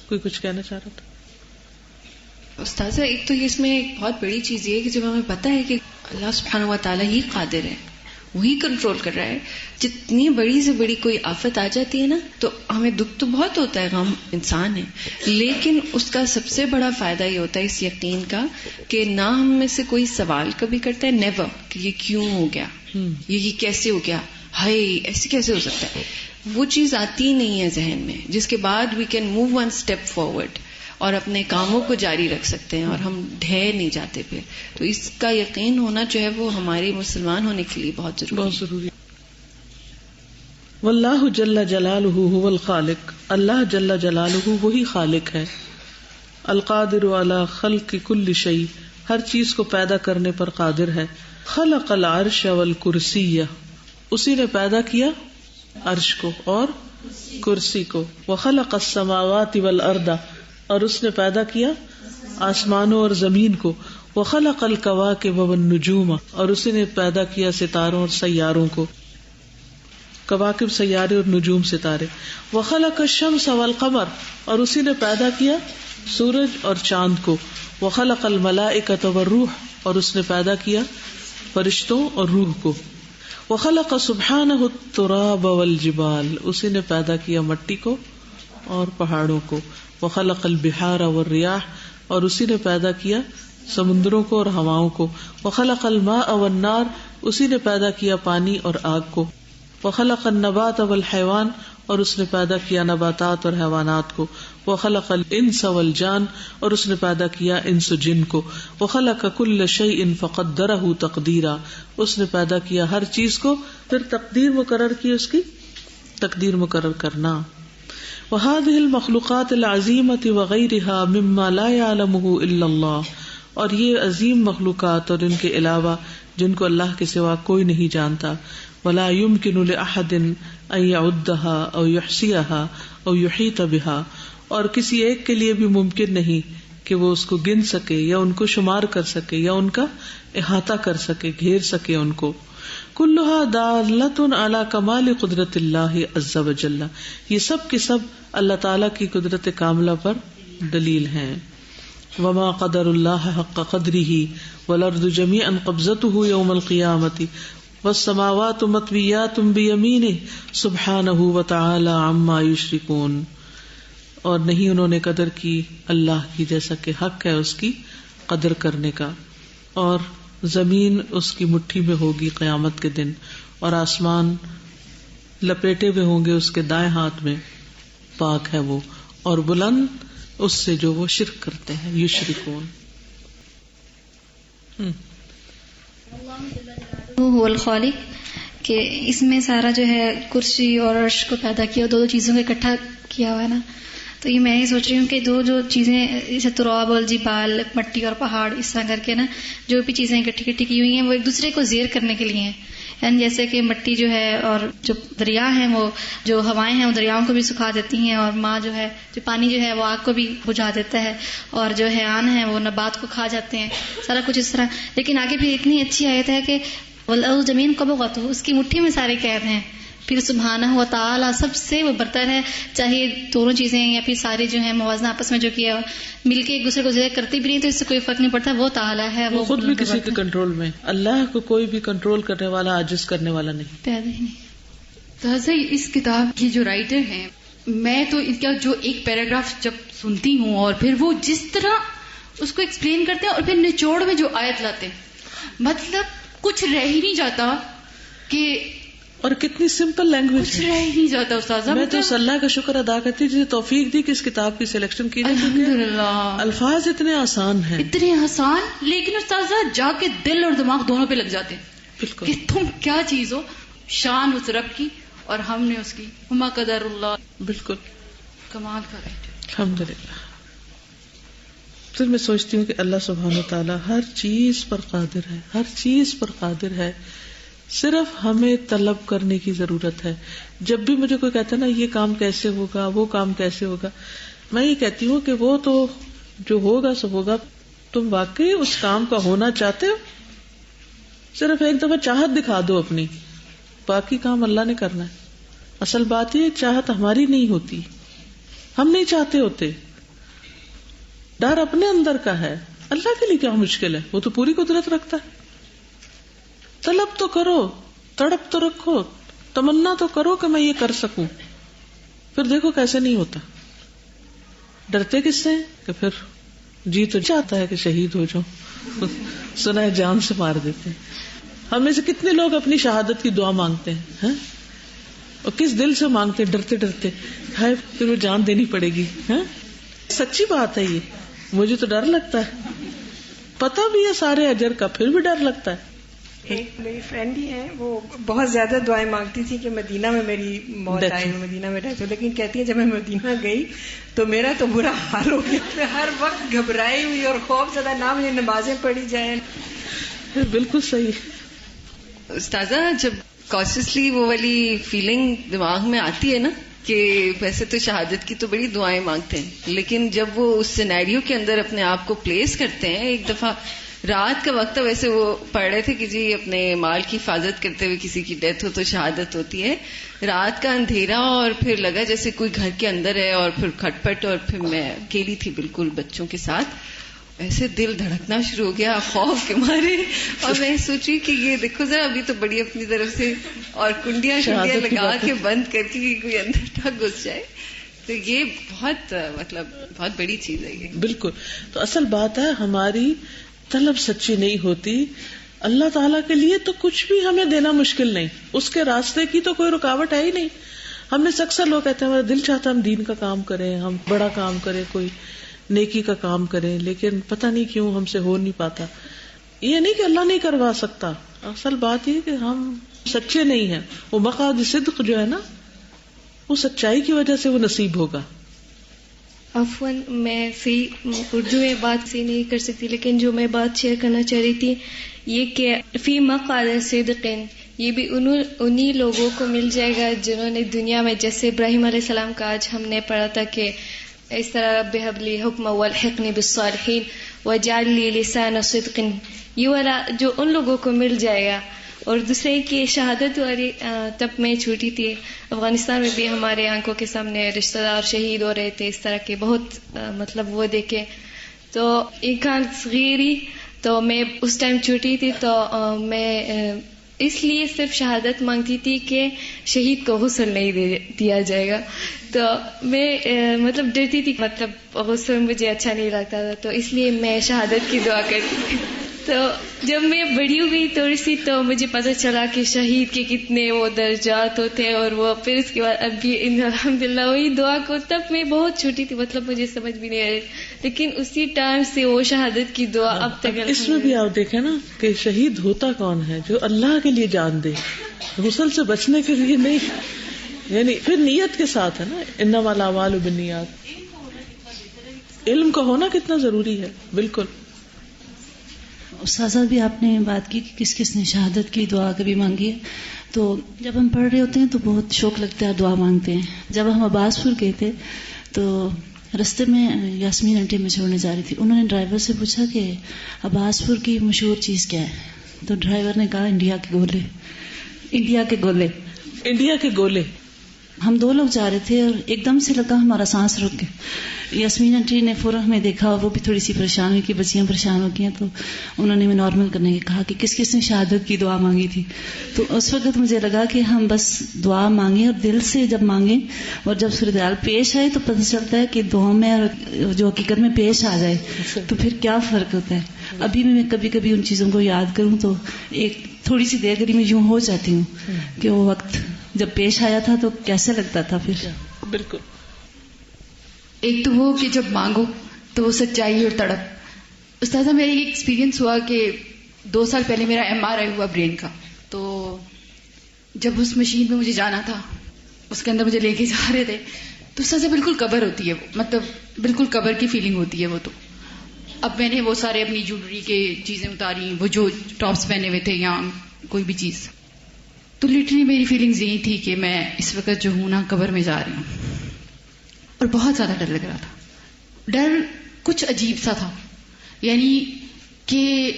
کوئی کچھ کہنا چاہ رہا تھا؟ استاذہ, ایک تو اس میں ایک بہت بڑی چیز یہ ہے کہ جب ہمیں پتہ ہے کہ اللہ سبحانہ و تعالیٰ ہی قادر ہے, وہی کنٹرول کر رہا ہے, جتنی بڑی سے بڑی کوئی آفت آ جاتی ہے نا تو ہمیں دکھ تو بہت ہوتا ہے, ہم انسان ہیں, لیکن اس کا سب سے بڑا فائدہ یہ ہوتا ہے اس یقین کا کہ نہ ہم میں سے کوئی سوال کبھی کرتا ہے, نیور, کہ یہ کیوں ہو گیا, یہ کیسے ہو گیا, ہائے ایسے کیسے ہو سکتا ہے. وہ چیز آتی ہی نہیں ہے ذہن میں جس کے بعد we can move one step forward اور اپنے کاموں کو جاری رکھ سکتے ہیں، اور ہم ڈھہ نہیں جاتے پھر. تو اس کا یقین ہونا جو ہے وہ ہمارے مسلمان ہونے کے لیے بہت ضروری ہے. واللہ جل جلالہ هو الخالق، اللہ جل جلالہ وہی خالق ہے. القادر علی خلق کل شیء، ہر چیز کو پیدا کرنے پر قادر ہے. خلق العرش والکرسی، اسی نے پیدا کیا عرش کو اور کرسی کو. وخلق السماوات والارض، اور اس نے پیدا کیا آسمانوں اور زمین کو. وخلق الکواکب والنجوم، اور اسی نے پیدا کیا ستاروں اور سیاروں کو. کواکب سیارے اور نجوم ستارے. وخلق الشمس والقمر، اور اسی نے پیدا کیا سورج اور چاند کو. وخلق الملائکۃ والروح، اور اس نے پیدا کیا فرشتوں اور روح کو. وخلق سبحانہ التراب والجبال، اسی نے پیدا کیا مٹی کو اور پہاڑوں کو. وخلق البحار والریاح، اور اسی نے پیدا کیا سمندروں کو اور ہواؤں کو. وخلق الماء والنار، اسی نے پیدا کیا پانی اور آگ کو. وخلق النبات والحیوان، اور اس نے پیدا کیا نباتات اور حیوانات کو. وخلق الانس والجان، اور اس نے پیدا کیا انس و جن کو. وخلق کل شیء فقدرہ تقدیرا، اس نے پیدا کیا ہر چیز کو پھر تقدیر مقرر کی، اس کی تقدیر مقرر کرنا. وهذه المخلوقات العظیمۃ وغیرها مما لا يعلمه الا اللہ، اور یہ عظیم مخلوقات اور ان کے علاوہ جن کو اللہ کے سوا کوئی نہیں جانتا. ولا يمكن لأحد ان يعدها او يحصيها او يحيط بها، اور کسی ایک کے لیے بھی ممکن نہیں کہ وہ اس کو گن سکے یا ان کو شمار کر سکے یا ان کا احاطہ کر سکے، گھیر سکے ان کو. کلها دالۃ علی کمال قدرت اللہ عز وجل، یہ سب کے سب اللہ تعالی کی قدرت کاملہ پر دلیل ہیں. وما قدر اللہ حق قدرہ والارض جميعا قبضته یوم القیامۃ والسماوات مطویات بیمینہ سبحانہ وتعالی عما یشرکون، اور نہیں انہوں نے قدر کی اللہ کی جیسا کہ حق ہے اس کی قدر کرنے کا. اور زمین اس کی مٹھی میں ہوگی قیامت کے دن، اور آسمان لپیٹے ہوئے ہوں گے اس کے دائیں ہاتھ میں، پاک ہے وہ، اور بلند اس سے جو وہ شرک کرتے ہیں، یشرکون. هو الخالق، کہ اس میں سارا جو ہے کرسی اور عرش کو پیدا کیا، دو چیزوں کو اکٹھا کیا ہوا ہے نا. تو یہ میں یہ سوچ رہی ہوں کہ جو چیزیں جیسے تراب والجبال، مٹی اور پہاڑ، اس طرح کر کے نا جو بھی چیزیں اکٹھی کی ہوئی ہیں وہ ایک دوسرے کو زیر کرنے کے لیے ہیں. یعنی جیسے کہ مٹی جو ہے اور جو دریا ہیں، وہ جو ہوائیں ہیں وہ دریاؤں کو بھی سکھا دیتی ہیں، اور ماں جو ہے جو پانی جو ہے وہ آگ کو بھی بجھا دیتا ہے، اور جو حیوان ہیں وہ نبات کو کھا جاتے ہیں، سارا کچھ اس طرح. لیکن آگے بھی اتنی اچھی آیت ہے کہ والارض زمین قبضتہ، اس کی مٹھی میں سارے قید ہیں. پھر سبحانہ و تعالی سب سے وہ برتر ہے، چاہے دونوں چیزیں یا پھر ساری جو ہے موازنہ آپس میں جو کیا مل کے ایک دوسرے کو زیر کرتی بھی نہیں تو اس سے کوئی فرق نہیں پڑتا. وہ تعالی ہے، وہ خود بھی کسی کے کنٹرول میں. اللہ کو کوئی بھی کنٹرول کرنے والا، عاجز کرنے والا نہیں، پیدا ہی نہیں. تو اس کتاب کی جو رائٹر ہیں، میں تو ان کا جو ایک پیراگراف جب سنتی ہوں اور پھر وہ جس طرح اس کو ایکسپلین کرتے ہیں اور پھر نچوڑ میں جو آیت لاتے ہیں، مطلب کچھ رہ ہی نہیں جاتا کہ، اور کتنی سمپل لینگویج، کچھ رہ ہی نہیں جاتا. استاذہ میں تو اللہ کا شکر ادا کرتی جسے توفیق دی کہ اس کتاب کی سلیکشن کی جائے، الحمدللہ. الفاظ اتنے آسان ہیں، اتنے آسان، لیکن استاذہ جا کے دل اور دماغ دونوں پہ لگ جاتے ہیں. بالکل کہ تم کیا چیز ہو، شان اس رب کی اور ہم نے اس کی. وما قدر اللہ، بالکل کمال کا رائٹ. الحمدللہ. پھر میں سوچتی ہوں کہ اللہ سبحانہ و تعالیٰ ہر چیز پر قادر ہے، ہر چیز پر قادر ہے، صرف ہمیں طلب کرنے کی ضرورت ہے. جب بھی مجھے کوئی کہتا ہے نا یہ کام کیسے ہوگا، وہ کام کیسے ہوگا، میں یہ کہتی ہوں کہ وہ تو جو ہوگا سب ہوگا. تم واقعی اس کام کا ہونا چاہتے ہو؟ صرف ایک دفعہ چاہت دکھا دو اپنی، باقی کام اللہ نے کرنا ہے. اصل بات یہ چاہت ہماری نہیں ہوتی، ہم نہیں چاہتے ہوتے. ڈر اپنے اندر کا ہے، اللہ کے لیے کیا مشکل ہے، وہ تو پوری قدرت رکھتا ہے. طلب تو کرو، تڑپ تو رکھو، تمنا تو کرو کہ میں یہ کر سکوں، پھر دیکھو کیسے نہیں ہوتا. ڈرتے کس سے کہ پھر جی تو چاہتا ہے کہ شہید ہو جاؤں، سنا ہے جان سے مار دیتے ہیں. ہم میں سے کتنے لوگ اپنی شہادت کی دعا مانگتے ہیں؟ اور کس دل سے مانگتے ڈرتے ڈرتے، ہائے پھر وہ جان دینی پڑے گی. سچی بات ہے یہ. مجھے تو ڈر لگتا ہے، پتہ بھی ہے سارے اجر کا، پھر بھی ڈر لگتا ہے. ایک میری فرینڈ ہی ہے، وہ بہت زیادہ دعائیں مانگتی تھی کہ مدینہ میں میری موت آئے، مدینہ میں رہتے، لیکن کہتی ہے جب میں مدینہ گئی تو میرا تو برا حال ہو گیا. میں ہر وقت گھبرائی ہوئی اور خوف زدہ، نہ مجھے نمازیں پڑھی جائیں. بالکل صحیح. استاذہ جب کانشیسلی وہ والی فیلنگ دماغ میں آتی ہے نا کہ ویسے تو شہادت کی تو بڑی دعائیں مانگتے ہیں، لیکن جب وہ اس سینیریو کے اندر اپنے آپ کو پلیس کرتے ہیں، ایک دفعہ رات کا وقت ویسے وہ پڑھ رہے تھے کہ جی اپنے مال کی حفاظت کرتے ہوئے کسی کی ڈیتھ ہو تو شہادت ہوتی ہے. رات کا اندھیرا اور پھر لگا جیسے کوئی گھر کے اندر ہے اور پھر کھٹ پٹ، اور پھر میں اکیلی تھی بالکل بچوں کے ساتھ. ایسے دل دھڑکنا شروع ہو گیا خوف کے مارے، اور میں سوچی کہ یہ دیکھو ذرا ابھی تو بڑی اپنی طرف سے اور کنڈیاں لگا کے بند کر کے کوئی اندر نہ گھس جائے. تو یہ بہت بہت بڑی چیز ہے یہ. بالکل. تو اصل بات ہے ہماری طلب سچی نہیں ہوتی. اللہ تعالیٰ کے لیے تو کچھ بھی ہمیں دینا مشکل نہیں، اس کے راستے کی تو کوئی رکاوٹ ہے ہی نہیں. ہم میں سے اکثر لوگ کہتے ہیں ہمارا دل چاہتا ہے ہم دین کا کام کریں، ہم بڑا کام کریں، کوئی نیکی کا کام کریں، لیکن پتہ نہیں کیوں ہم سے ہو نہیں پاتا. یہ نہیں کہ اللہ نہیں کروا سکتا، اصل بات یہ کہ ہم سچے نہیں ہیں. وہ مقاصد صدق جو ہے نا، وہ سچائی کی وجہ سے وہ نصیب ہوگا. عفواً میں اردو میں بات صحیح نہیں کر سکتی، لیکن جو میں بات شیئر کرنا چاہ رہی تھی یہ کہ فی مقعد صدق، یہ بھی انہی لوگوں کو مل جائے گا جنہوں نے دنیا میں، جیسے ابراہیم علیہ السلام کا آج ہم نے پڑھا تھا کہ اس طرح رب هب لی حکما والحقنی بالصالحین واجعل لی لسان صدق، یہ والا جو ان لوگوں کو مل جائے گا. اور دوسرے کی شہادت والی، تب میں چھوٹی تھی افغانستان میں بھی ہمارے آنکھوں کے سامنے رشتہ دار شہید ہو رہے تھے، اس طرح کے بہت وہ دیکھے. تو ایک صغیری، تو میں اس ٹائم چھوٹی تھی، تو میں اس لیے صرف شہادت مانگتی تھی کہ شہید کو غسل نہیں دیا جائے گا. تو میں ڈرتی تھی، غسل مجھے اچھا نہیں لگتا تھا، تو اس لیے میں شہادت کی دعا کرتی تھی. تو جب میں بڑی ہو گئی تھوڑی سی تو مجھے پتہ چلا کہ شہید کے کتنے وہ درجات ہوتے ہیں، اور وہ پھر اس کے بعد اب بھی الحمدللہ وہی دعا کو، تب میں بہت چھوٹی تھی، مجھے سمجھ بھی نہیں آ رہی، لیکن اسی ٹائم سے وہ شہادت کی دعا اب تک. اس میں بھی آپ دیکھیں نا کہ شہید ہوتا کون ہے؟ جو اللہ کے لیے جان دے، غسل سے بچنے کے لیے نہیں. یعنی پھر نیت کے ساتھ ہے نا، انما الاعمال بالنیات. علم کا ہونا کتنا ضروری ہے. بالکل. استاذہ بھی آپ نے بات کی کہ کس کس نے شہادت کی دعا کبھی مانگی ہے. تو جب ہم پڑھ رہے ہوتے ہیں تو بہت شوق لگتا ہے، دعا مانگتے ہیں. جب ہم عباس پور گئے تھے تو رستے میں یاسمین آنٹی میں چھوڑنے جا رہی تھی، انہوں نے ڈرائیور سے پوچھا کہ عباس پور کی مشہور چیز کیا ہے؟ تو ڈرائیور نے کہا انڈیا کے گولے. انڈیا کے گولے. انڈیا کے گولے. ہم دو لوگ جا رہے تھے اور ایک دم سے لگا ہمارا سانس رک گیا. یاسمین آنٹی نے فوراً ہمیں دیکھا اور وہ بھی تھوڑی سی پریشان ہوئی کہ بچیاں پریشان ہو گئی ہیں، تو انہوں نے ہمیں نارمل کرنے کے کہا کہ کس کس نے شہادت کی دعا مانگی تھی. تو اس وقت مجھے لگا کہ ہم بس دعا مانگیں اور دل سے جب مانگیں، اور جب صورتحال پیش آئے تو پتہ چلتا ہے کہ دعا میں اور جو حقیقت میں پیش آ جائے تو پھر کیا فرق ہوتا ہے. ابھی میں کبھی کبھی ان چیزوں کو یاد کروں تو ایک تھوڑی سی دیگری میں یوں ہو جاتی ہوں کہ وہ وقت جب پیش آیا تھا تو کیسے لگتا تھا پھر. بالکل. ایک تو وہ کہ جب مانگو تو وہ سچائی اور تڑپ. استاذہ میرا یہ ایکسپیرینس ہوا کہ 2 سال پہلے میرا MRI ہوا برین کا. تو جب اس مشین میں مجھے جانا تھا، اس کے اندر مجھے لے کے جا رہے تھے، تو استاذہ بالکل قبر ہوتی ہے وہ، بالکل قبر کی فیلنگ ہوتی ہے وہ. تو اب میں نے وہ سارے اپنی جویلری کے چیزیں اتاری، وہ جو ٹاپس پہنے ہوئے تھے یا کوئی بھی چیز. تو لٹرلی میری فیلنگز یہی تھی کہ میں اس وقت جو ہوں نا قبر میں جا رہی ہوں، اور بہت زیادہ ڈر لگ رہا تھا. ڈر کچھ عجیب سا تھا، یعنی کہ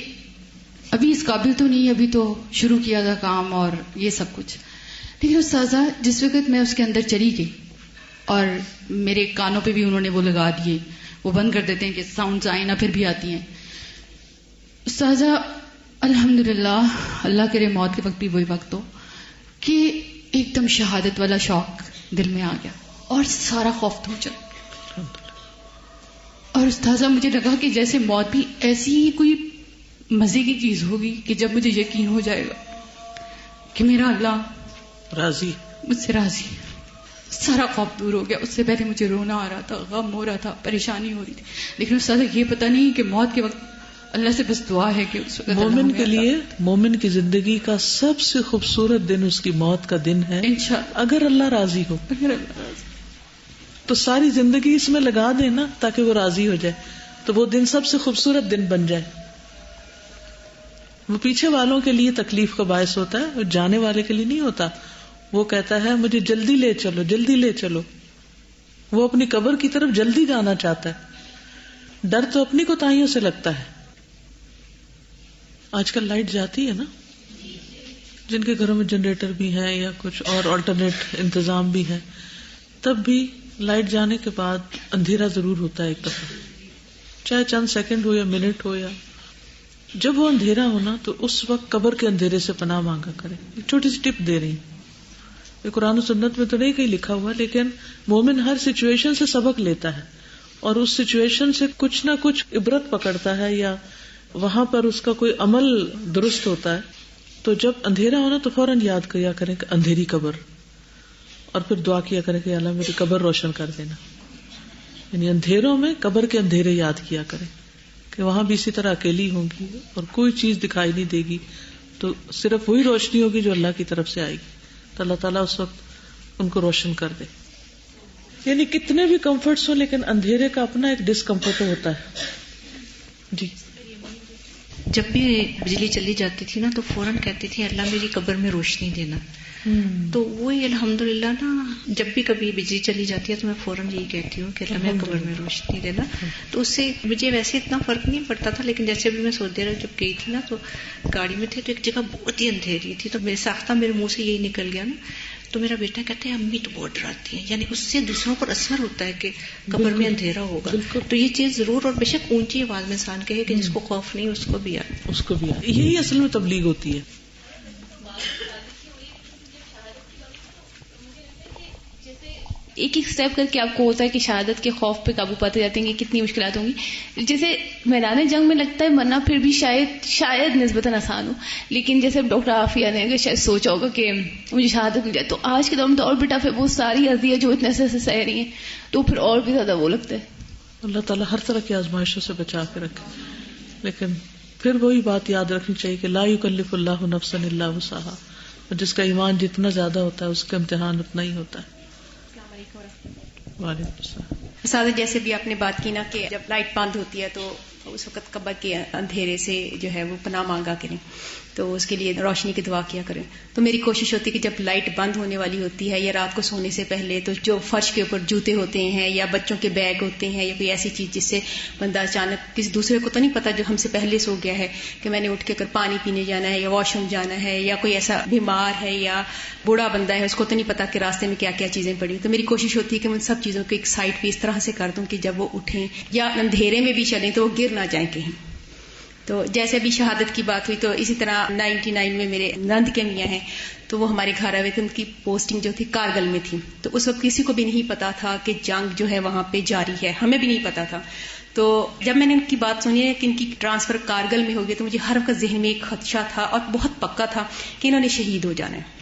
ابھی اس قابل تو نہیں، ابھی تو شروع کیا تھا کام اور یہ سب کچھ. لیکن استاذہ جس وقت میں اس کے اندر چلی گئی، اور میرے کانوں پہ بھی انہوں نے وہ لگا دیے، وہ بند کر دیتے ہیں کہ ساؤنڈز آئیں نہ، پھر بھی آتی ہیں. استاذہ الحمدللہ، اللہ کرے موت کے وقت بھی وہی وقت ہو کہ ایک دم شہادت والا شوق دل میں آ گیا اور سارا خوف دور چلا. اور استاذہ مجھے لگا کہ جیسے موت بھی ایسی ہی کوئی مزے کی چیز ہوگی کہ جب مجھے یقین ہو جائے گا کہ میرا اللہ مجھ سے راضی ہے، سارا خوف دور ہو گیا. اس سے پہلے مجھے رونا آ رہا تھا، غم ہو رہا تھا، پریشانی ہو رہی تھی، لیکن اس طرح یہ پتہ نہیں کہ موت کے وقت اللہ سے بس دعا ہے کہ اس وقت مومن کے لیے، مومن کی زندگی کا سب سے خوبصورت دن اس کی موت کا دن ہے انشاءاللہ، اگر اللہ راضی ہو. تو ساری زندگی اس میں لگا دے نا تاکہ وہ راضی ہو جائے، تو وہ دن سب سے خوبصورت دن بن جائے. وہ پیچھے والوں کے لیے تکلیف کا باعث ہوتا ہے، وہ جانے والے کے لیے نہیں ہوتا. وہ کہتا ہے مجھے جلدی لے چلو، جلدی لے چلو. وہ اپنی قبر کی طرف جلدی جانا چاہتا ہے. ڈر تو اپنی کوتاہیوں سے لگتا ہے. آج کل لائٹ جاتی ہے نا، جن کے گھروں میں جنریٹر بھی ہے یا کچھ اور آلٹرنیٹ انتظام بھی ہے، تب بھی لائٹ جانے کے بعد اندھیرا ضرور ہوتا ہے ایک دفعہ، چاہے چند سیکنڈ ہو یا منٹ ہو. یا جب وہ اندھیرا ہونا تو اس وقت قبر کے اندھیرے سے پناہ مانگا کرے. ایک چھوٹی سی ٹپ دے رہی ہوں، یہ قرآن و سنت میں تو نہیں کہیں لکھا ہوا، لیکن مومن ہر سچویشن سے سبق لیتا ہے اور اس سچویشن سے کچھ نہ کچھ عبرت پکڑتا ہے یا وہاں پر اس کا کوئی عمل درست ہوتا ہے. تو جب اندھیرا ہونا تو فوراً یاد کیا کریں کہ اندھیری قبر، اور پھر دعا کیا کریں کہ اللہ میری قبر روشن کر دینا. یعنی اندھیروں میں قبر کے اندھیرے یاد کیا کریں کہ وہاں بھی اسی طرح اکیلی ہوں گی اور کوئی چیز دکھائی نہیں دے گی، تو صرف وہی روشنی ہوگی جو اللہ کی طرف سے آئے گی. تو اللہ تعالیٰ اس وقت ان کو روشن کر دے. یعنی کتنے بھی کمفرٹس ہوں لیکن اندھیرے کا اپنا ایک ڈسکمفرٹ ہوتا ہے. جی، جب بھی بجلی چلی جاتی تھی نا تو فوراً کہتی تھی اللہ میری قبر میں روشنی دینا. تو وہی الحمدللہ نا، جب بھی کبھی بجلی چلی جاتی ہے تو میں فوراً یہی کہتی ہوں کہ اللہ میری قبر میں روشنی دینا. تو اس سے مجھے ویسے اتنا فرق نہیں پڑتا تھا، لیکن جیسے بھی میں سعودی عرب جب گئی تھی نا تو گاڑی میں تھے تو ایک جگہ بہت ہی اندھیری تھی، تو میرے ساختہ میرے منہ سے یہی نکل گیا نا. تو میرا بیٹا کہتا ہے امی تو بہت ڈراتی ہیں، یعنی اس سے دوسروں پر اثر ہوتا ہے کہ قبر میں اندھیرا ہوگا. تو یہ چیز ضرور، اور بے شک اونچی آواز میں انسان کہے کہ جس کو خوف نہیں اس کو بھی آئے، اس کو بھی آئے. یہی اصل میں تبلیغ ہوتی ہے. ایک ایک اسٹیپ کر کے آپ کو ہوتا ہے کہ شہادت کے خوف پہ قابو پاتے جاتے ہیں کہ کتنی مشکلات ہوں گی. جیسے میدان جنگ میں لگتا ہے مرنا پھر بھی شاید نسبتاً آسان ہو، لیکن جیسے ڈاکٹر عافیہ نے اگر شاید سوچا ہوگا کہ مجھے شہادت مل جائے، تو آج کے دور میں تو اور بھی ٹف ہے. وہ ساری اذیت جو اتنے سے سہ رہی ہیں تو پھر اور بھی زیادہ وہ لگتا ہے. اللہ تعالیٰ ہر طرح کی آزمائشوں سے بچا کے رکھے، لیکن پھر وہی بات یاد رکھنی چاہیے کہ لا یکلف اللہ نفسا الا وسعها، جس کا ایمان جتنا زیادہ ہوتا ہے اس کا امتحان اتنا ہی ہوتا ہے. وعلیکم السلام. سادہ جیسے بھی آپ نے بات کی نا کہ جب لائٹ بند ہوتی ہے تو اس وقت قبر کے اندھیرے سے جو ہے وہ پناہ مانگا کریں، تو اس کے لیے روشنی کی دعا کیا کریں. تو میری کوشش ہوتی ہے کہ جب لائٹ بند ہونے والی ہوتی ہے یا رات کو سونے سے پہلے، تو جو فرش کے اوپر جوتے ہوتے ہیں یا بچوں کے بیگ ہوتے ہیں یا کوئی ایسی چیز جس سے بندہ اچانک، کسی دوسرے کو تو نہیں پتا جو ہم سے پہلے سو گیا ہے کہ میں نے اٹھ کے اگر پانی پینے جانا ہے یا واش روم جانا ہے، یا کوئی ایسا بیمار ہے یا بوڑھا بندہ ہے اس کو تو نہیں پتا کہ راستے میں کیا کیا چیزیں پڑی. تو میری کوشش ہوتی ہے کہ میں ان سب چیزوں کو ایک سائڈ پہ اس طرح سے کر دوں کہ جب وہ اٹھیں یا اندھیرے میں بھی چلیں تو وہ گر نہ جائیں کہیں. تو جیسے ابھی شہادت کی بات ہوئی تو اسی طرح 99 میں میرے نند کے میاں ہیں، تو وہ ہمارے گھر آئے تھے. ان کی پوسٹنگ جو تھی کارگل میں تھی، تو اس وقت کسی کو بھی نہیں پتا تھا کہ جنگ جو ہے وہاں پہ جاری ہے، ہمیں بھی نہیں پتا تھا. تو جب میں نے ان کی بات سنی کہ ان کی ٹرانسفر کارگل میں ہو گئی، تو مجھے ہر وقت ذہن میں ایک خدشہ تھا اور بہت پکا تھا کہ انہوں نے شہید ہو جانا ہے.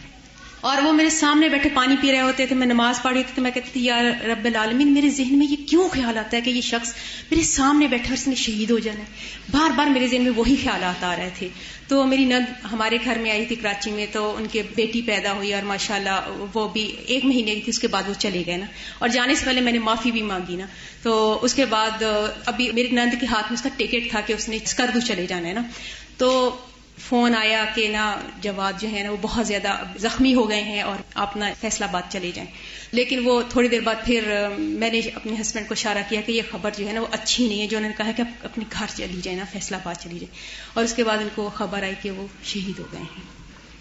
اور وہ میرے سامنے بیٹھے پانی پی رہے ہوتے تھے، میں نماز پڑھ رہی تھی، تو میں کہتی تھی یا رب العالمین، میرے ذہن میں یہ کیوں خیال آتا ہے کہ یہ شخص میرے سامنے بیٹھا اور اس نے شہید ہو جانا ہے. بار بار میرے ذہن میں وہی خیالات آ رہے تھے. تو میری نند ہمارے گھر میں آئی تھی کراچی میں، تو ان کے بیٹی پیدا ہوئی اور ماشاءاللہ وہ بھی 1 مہینے کی تھی. اس کے بعد وہ چلے گئے نا، اور جانے سے پہلے میں نے معافی بھی مانگی نا. تو اس کے بعد ابھی میری نند کے ہاتھ میں اس کا ٹکٹ تھا کہ اس نے اسکردو چلے جانا ہے نا. تو فون آیا کہ نا جواد جو ہے نا وہ بہت زیادہ زخمی ہو گئے ہیں اور آپ اپنا فیصلہ باد چلے جائیں. لیکن وہ تھوڑی دیر بعد پھر میں نے اپنے ہسبینڈ کو اشارہ کیا کہ یہ خبر جو ہے نا وہ اچھی نہیں ہے، جو انہوں نے کہا کہ آپ اپنے گھر چلی جائیں نا، فیصلہ باد چلی جائیں. اور اس کے بعد ان کو خبر آئی کہ وہ شہید ہو گئے ہیں.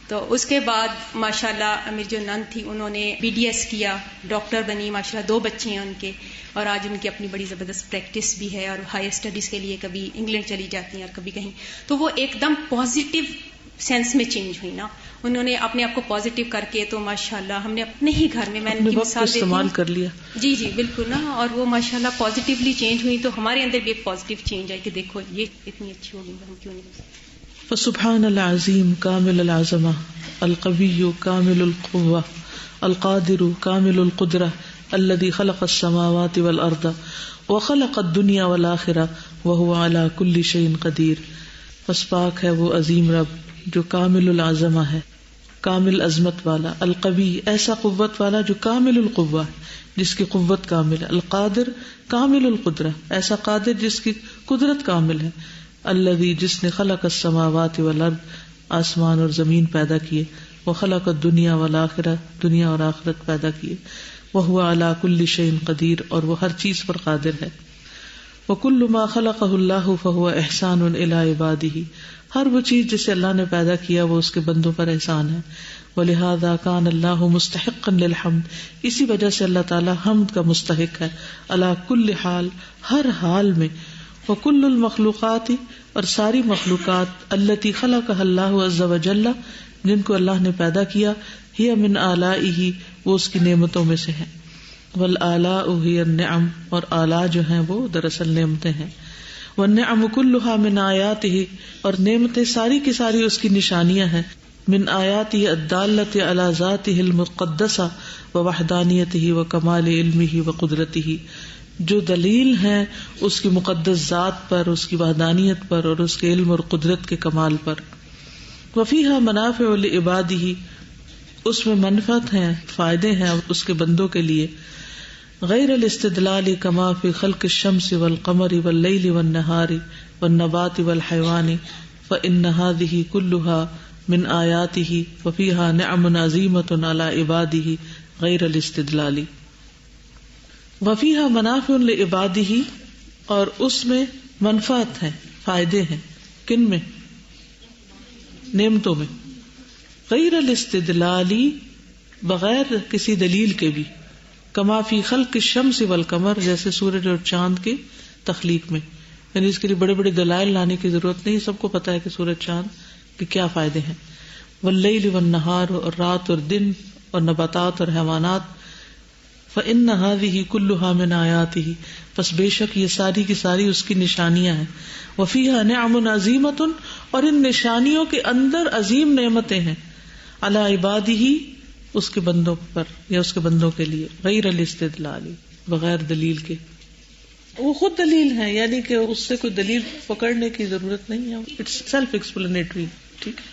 تو اس کے بعد ماشاءاللہ میری جو نند تھی انہوں نے BDS کیا، ڈاکٹر بنی، ماشاءاللہ 2 بچے ہیں ان کے، اور آج ان کی اپنی بڑی زبردست پریکٹس بھی ہے اور ہائر اسٹڈیز کے لیے کبھی انگلینڈ چلی جاتی ہیں اور کبھی کہیں. تو وہ ایک دم پازیٹیو سینس میں چینج ہوئی نا، انہوں نے اپنے آپ کو پازیٹیو کر کے، تو ماشاءاللہ ہم نے اپنے ہی گھر میں میں نے مثال استعمال کر لیا. جی بالکل نا، اور وہ ماشاءاللہ پازیٹیولی چینج ہوئی. تو ہمارے اندر بھی ایک پازیٹیو چینج آئی کہ دیکھو یہ اتنی اچھی ہوگی، ہم کیوں نہیں ہو سکتے. فسبحان العظیم کامل العظمہ القوی کامل القوہ القادر کامل القدرہ الذي خلق السماوات والارض وخلق الدنيا والآخرہ وهو على كل شيء قدیر. پس پاک ہے وہ عظیم رب جو کامل العظمہ ہے، کامل عظمت والا، القوی ایسا قوت والا جو کامل القوہ جس کی قوت کامل ہے، القادر کامل القدرہ ایسا قادر جس کی قدرت کامل ہے، الذی جس نے خلق السماوات والارض آسمان اور زمین پیدا کیے، وخلق الدنیا والآخرہ دنیا اور آخرت پیدا کیے، وہو علی کل شیء قدیر اور وہ ہر چیز پر قادر ہے. وکل ما خلقہ اللہ فہو احسان الی عبادہ ہر وہ چیز جسے اللہ نے پیدا کیا وہ اس کے بندوں پر احسان ہے. ولہذا کان اللہ مستحقا للحمد اسی وجہ سے اللہ تعالی حمد کا مستحق ہے، علی کل حال ہر حال میں. وکل المخلوقات اور ساری مخلوقات التی خلقها اللہ عز وجل جن کو اللہ نے پیدا کیا، ہی من آلائہ وہ اس کی نعمتوں میں سے ہیں. والآلاء ہی النعم اور آلاء جو ہیں وہ دراصل نعمتیں ہیں. والنعم کلها من آیاتہ اور نعمتیں ساری کی ساری اس کی نشانیاں ہیں. من آیاتہ الدالۃ علی ذاتہ المقدسہ ووحدانیتہ وکمال علمہ وقدرتہ جو دلیل ہیں اس کی مقدس ذات پر، اس کی وحدانیت پر اور اس کے علم اور قدرت کے کمال پر. وفیہا منافع لعبادہ اس میں منفعت ہیں، فائدے ہیں اس کے بندوں کے لیے. غیر الاستدلال کما فی خلق الشمس والقمر واللیل والنہار والنبات والحیوان فإن هذه كلها من آیاتہ وفیہا نعم عظیمۃ علی عبادہ غیر الاستدلال. وفیہا منافع لعبادہ اور اس میں منفعت ہیں، فائدے ہیں. کن میں؟ نعمتوں میں. غیر الاستدلالی بغیر کسی دلیل کے بھی. کما فی خلق الشمس والقمر جیسے سورج اور چاند کے تخلیق میں، یعنی اس کے لیے بڑے بڑے دلائل لانے کی ضرورت نہیں، سب کو پتا ہے کہ سورج چاند کے کیا فائدے ہیں. واللیل والنہار اور رات اور دن اور نباتات اور حیوانات. فإن هذه كلها من آیاتہ پس بے شک یہ ساری کی ساری اس کی نشانیاں ہیں. وفیہا نعم عظیمۃ اور ان نشانیوں کے اندر عظیم نعمتیں ہیں. علی عبادہ اس کے بندوں پر یا اس کے بندوں کے لیے. غیر الاستدلال بغیر دلیل کے. وہ خود دلیل ہیں، یعنی کہ اس سے کوئی دلیل پکڑنے کی ضرورت نہیں ہے، اٹس سیلف ایکسپلینیٹری. ٹھیک ہے.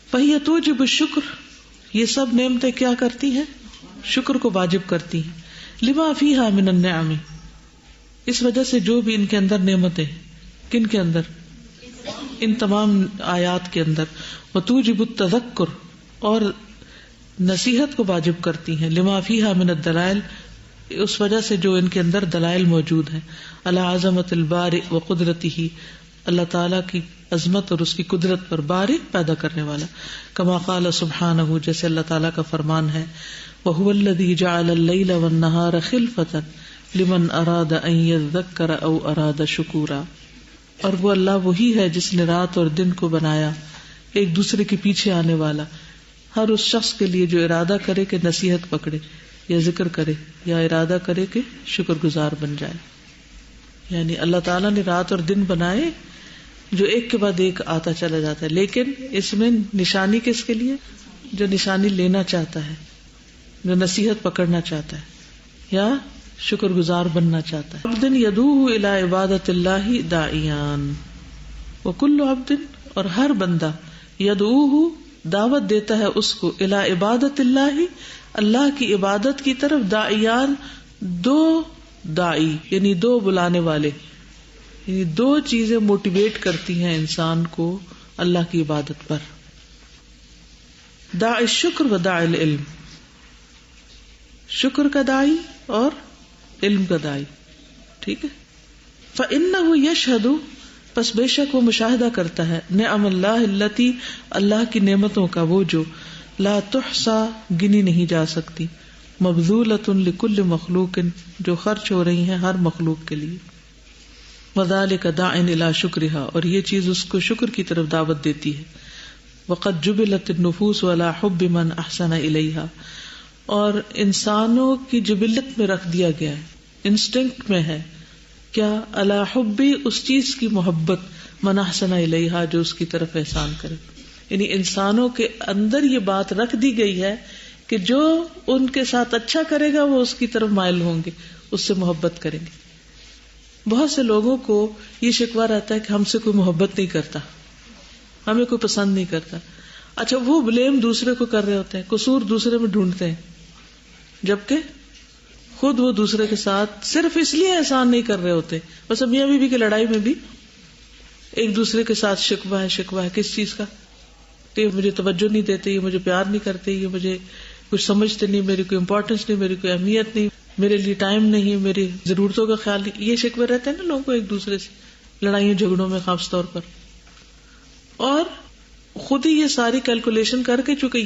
فہی توجب الشکر یہ سب نعمتیں کیا کرتی ہیں؟ شکر کو واجب کرتی ہیں. لما فیہا من النعم اس وجہ سے جو بھی ان کے اندر نعمتیں ہیں. کن کے اندر؟ ان تمام آیات کے اندر. وتوجب التذکر اور نصیحت کو واجب کرتی ہیں. لما فیہا من الدلائل اس وجہ سے جو ان کے اندر دلائل موجود ہیں. علی عظمت البارئ وقدرتہ اللہ تعالیٰ کی عظمت اور اس کی قدرت پر. بارئ پیدا کرنے والا. کما قال سبحانہ جیسے اللہ تعالیٰ کا فرمان ہے وَهُوَ الَّذِي جَعَلَ اللَّيْلَ وَالنَّهَارَ خِلْفَةً لِمَنْ أَرَادَ أَنْ يَذَّكَّرَ أَوْ أَرَادَ شُكُورًا اور وہ اللہ وہی ہے جس نے رات اور دن کو بنایا ایک دوسرے کے پیچھے آنے والا، ہر اس شخص کے لیے جو ارادہ کرے کہ نصیحت پکڑے یا ذکر کرے یا ارادہ کرے کہ شکر گزار بن جائے. یعنی اللہ تعالیٰ نے رات اور دن بنائے جو ایک کے بعد ایک آتا چلا جاتا ہے، لیکن اس میں نشانی کس کے لیے؟ جو نشانی لینا چاہتا ہے، جو نصیحت پکڑنا چاہتا ہے یا شکر گزار بننا چاہتا ہے. عبد یدعوہ الی عبادۃ اللہ داعیان وکل عبد اور ہر بندہ یدعوہ دعوت دیتا ہے اس کو الی عبادۃ اللہ اللہ کی عبادت کی طرف. داعیان دو داعی یعنی دو بلانے والے، یعنی دو چیزیں موٹیویٹ کرتی ہیں انسان کو اللہ کی عبادت پر. داعی الشکر و داعی العلم شکر کا داعی اور علم کا داعی. ٹھیک ہے. فإنہ یشہد پس بے شک وہ مشاہدہ کرتا ہے نعم اللہ التی اللہ کی نعمتوں کا وہ جو لا تحصا گنی نہیں جا سکتی، مبذولۃ لکل مخلوق جو خرچ ہو رہی ہیں ہر مخلوق کے لیے. وذالک داع الی شکرہا اور یہ چیز اس کو شکر کی طرف دعوت دیتی ہے. وقد جبلت النفوس علی حب من احسن الیہا اور انسانوں کی جبلت میں رکھ دیا گیا ہے، انسٹنکٹ میں ہے کیا؟ علی حب اس چیز کی محبت من احسن الیہا جو اس کی طرف احسان کرے. یعنی انسانوں کے اندر یہ بات رکھ دی گئی ہے کہ جو ان کے ساتھ اچھا کرے گا وہ اس کی طرف مائل ہوں گے، اس سے محبت کریں گے. بہت سے لوگوں کو یہ شکوہ رہتا ہے کہ ہم سے کوئی محبت نہیں کرتا، ہمیں کوئی پسند نہیں کرتا. اچھا، وہ بلیم دوسرے کو کر رہے ہوتے ہیں، قصور دوسرے میں ڈھونڈتے ہیں، جبکہ خود وہ دوسرے کے ساتھ صرف اس لیے احسان نہیں کر رہے ہوتے. بس میاں بیوی کی لڑائی میں بھی ایک دوسرے کے ساتھ شکوہ ہے کس چیز کا؟ کہ یہ مجھے توجہ نہیں دیتے، یہ مجھے پیار نہیں کرتے، یہ مجھے کچھ سمجھتے نہیں، میری کوئی امپورٹنس نہیں، میری کوئی اہمیت نہیں، میرے لیے ٹائم نہیں، میری ضرورتوں کا خیال نہیں. یہ شکوے رہتے ہیں نا لوگوں کو ایک دوسرے سے، لڑائیوں جھگڑوں میں خاص طور پر. اور خود ہی یہ ساری کیلکولیشن کر کے چونکہ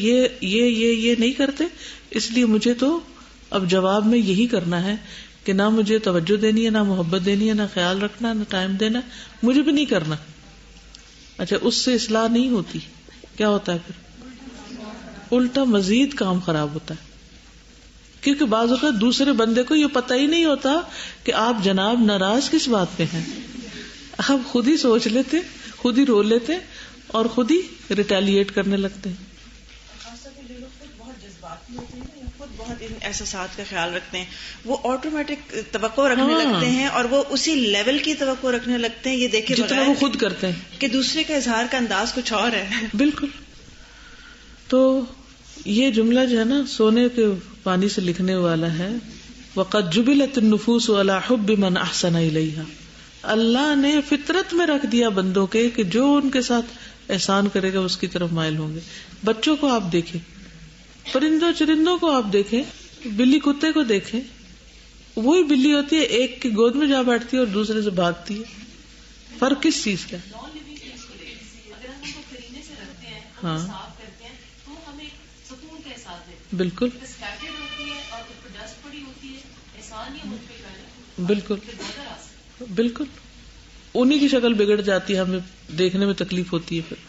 یہ نہیں کرتے، اس لیے مجھے تو اب جواب میں یہی کرنا ہے کہ نہ مجھے توجہ دینی ہے، نہ محبت دینی ہے، نہ خیال رکھنا، نہ ٹائم دینا، مجھے بھی نہیں کرنا. اچھا، اس سے اصلاح نہیں ہوتی. کیا ہوتا ہے پھر؟ الٹا مزید کام خراب ہوتا ہے. کیونکہ بعض اوقات دوسرے بندے کو یہ پتہ ہی نہیں ہوتا کہ آپ جناب ناراض کس بات پہ ہیں. آپ خود ہی سوچ لیتے، خود ہی رو لیتے اور خود ہی ریٹیلیٹ کرنے لگتے ہیں. بہت ان احساسات کا خیال رکھتے ہیں، وہ آٹومیٹک توقع رکھنے لگتے ہیں اور وہ اسی لیول کی توقع رکھنے لگتے ہیں، یہ دیکھے جتنا وہ خود کرتے ہیں کہ دوسرے کا اظہار کا انداز کچھ اور ہے. بالکل. تو یہ جملہ جو ہے نا سونے کے پانی سے لکھنے والا ہے، وَقَدْ جُبِلَتِ النُّفُوسُ عَلَى حُبِّ مَنْ أَحْسَنَ إِلَيْهَا. اللہ نے فطرت میں رکھ دیا بندوں کے کہ جو ان کے ساتھ احسان کرے گا اس کی طرف مائل ہوں گے. بچوں کو آپ دیکھیں، پرندوں چرندوں کو آپ دیکھیں، بلی کتے کو دیکھیں، وہی بلی ہوتی ہے، ایک کی گود میں جا بیٹھتی ہے اور دوسرے سے بھاگتی ہے. فرق کس چیز کا؟ ہاں بالکل بالکل بالکل. انہی کی شکل بگڑ جاتی ہے، ہمیں دیکھنے میں تکلیف ہوتی ہے. پھر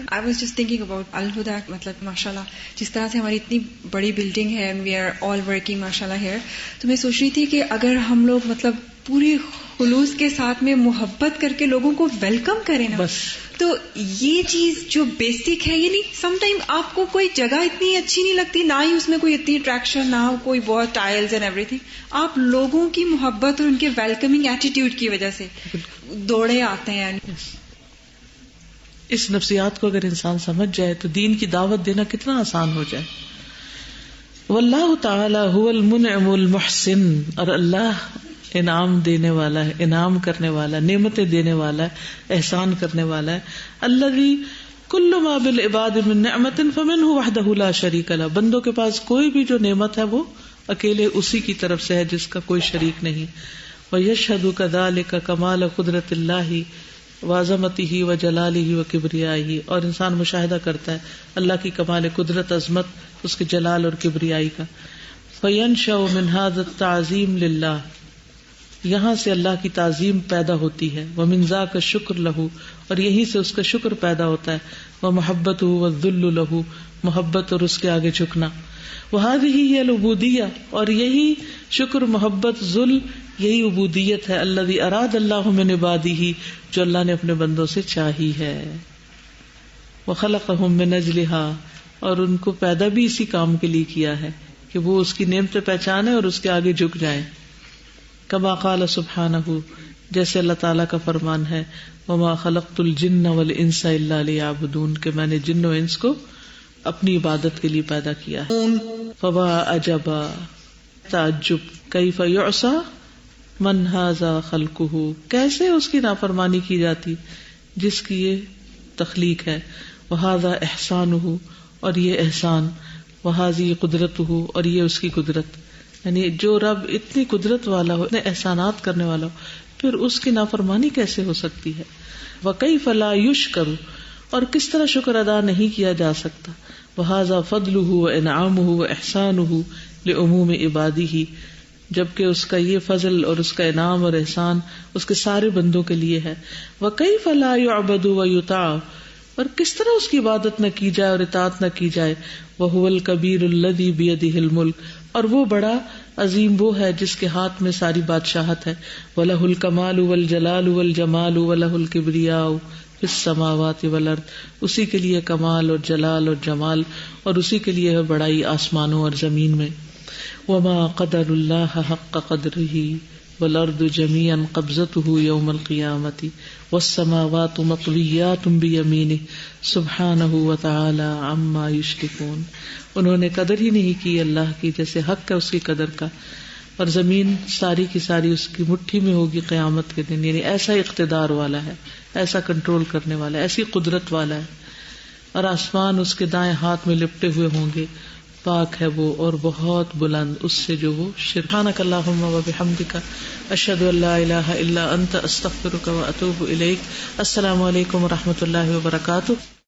I was just thinking about Al-Huda, مطلب ماشاءاللہ جس طرح سے ہماری اتنی بڑی بلڈنگ ہے and we are all working ماشاءاللہ here، تو میں سوچ رہی تھی کہ اگر ہم لوگ مطلب پوری خلوص کے ساتھ میں محبت کر کے لوگوں کو ویلکم کریں نا، بس تو یہ چیز جو بیسک ہے، یعنی سم ٹائم آپ کو کوئی جگہ اتنی اچھی نہیں لگتی، نہ ہی اس میں کوئی اتنی اٹریکشن، نہ کوئی بہت ٹائلز اینڈ ایوری تھنگ، آپ لوگوں کی محبت اور ان کے ویلکمنگ ایٹیٹیوڈ کی وجہ سے دوڑے آتے ہیں. اس نفسیات کو اگر انسان سمجھ جائے تو دین کی دعوت دینا کتنا آسان ہو جائے. واللہ تعالی هو المنعم المحسن، اور اللہ انعام دینے والا ہے، انعام کرنے والا، نعمتیں دینے والا ہے، احسان کرنے والا ہے. الذی کل ما بالعباد من نعمت فمنہ وحدہ لا شریک لہ. بندوں کے پاس کوئی بھی جو نعمت ہے وہ اکیلے اسی کی طرف سے ہے جس کا کوئی شریک نہیں. ویشہد کذالک کمال قدرت اللہ وعظمتہ وجلالہ وکبریائہ، اور انسان مشاہدہ کرتا ہے اللہ کی کمال قدرت، عظمت، اس کے جلال اور کبریائی کا. فینشأ من ھذا التعظیم للہ، یہاں سے اللہ کی تعظیم پیدا ہوتی ہے. ومن ذاک الشکر لہ، اور یہیں سے اس کا شکر پیدا ہوتا ہے. ومحبتہ والذل لہ، محبت اور اس کے آگے جھکنا. وہذہ ہی العبودیہ، اور یہی شکر، محبت، ذل، یہی عبودیت ہے. الذی اراد اللہ من عبادہ، جو اللہ نے اپنے بندوں سے چاہی ہے. وخلقہم من اجلہا، اور ان کو پیدا بھی اسی کام کے لیے کیا ہے کہ وہ اس کی نعمتیں پہچانے اور اس کے آگے جھک جائیں. کما قال سبحانہ، جیسے اللہ تعالیٰ کا فرمان ہے، وما خلقت الجن والانس الا لیعبدون، کہ میں نے جن و انس کو اپنی عبادت کے لیے پیدا کیا ہے. فوا عجبا، تعجب، کیف یعصى من ھذا خلقہ، کیسے اس کی نافرمانی کی جاتی جس کی یہ تخلیق ہے. وھذا احسانہ، اور یہ احسان. وھذی قدرتہ، اور یہ اس کی قدرت. یعنی جو رب اتنی قدرت والا ہو، اتنے احسانات کرنے والا ہو، پھر اس کی نافرمانی کیسے ہو سکتی ہے. وکیف لا یشکر، اور کس طرح شکر ادا نہیں کیا جا سکتا. وھذا فضلہ وانعامہ واحسانہ لعموم عبادہ، جبکہ اس کا یہ فضل اور اس کا انعام اور احسان اس کے سارے بندوں کے لیے ہے. وکیف لا یعبد ویطاع، اور کس طرح اس کی عبادت نہ کی جائے اور اطاعت نہ کی جائے. وہو الکبیر الذی بیدہ الملک، اور وہ بڑا عظیم وہ ہے جس کے ہاتھ میں ساری بادشاہت ہے. وَلَهُ الْكَمَالُ وَالْجَلَالُ وَالْجَمَالُ وَلَهُ الْكِبْرِيَاءُ فی السماوات والارض، اسی کے لیے کمال اور جلال اور جمال، اور اسی کے لیے ہے بڑائی آسمانوں اور زمین میں. وما قدر اللہ حق قدرہ والارض جميعا قبضته يوم القيامة والسماوات مطويات بيمينه سبحانه وتعالى عما يشركون. انہوں نے قدر ہی نہیں کی اللہ کی جیسے حق ہے اس کی قدر کا، اور زمین ساری کی ساری اس کی مٹھی میں ہوگی قیامت کے دن. یعنی ایسا اقتدار والا ہے، ایسا کنٹرول کرنے والا ہے، ایسی قدرت والا ہے. اور آسمان اس کے دائیں ہاتھ میں لپٹے ہوئے ہوں گے، پاک ہے وہ اور بہت بلند اس سے جو وہ شرک. سبحانک اللہم و بحمدک اشہد ان لا الہ الا انت استغفرک و اتوب الیک. السلام علیکم و رحمۃ اللہ وبرکاتہ.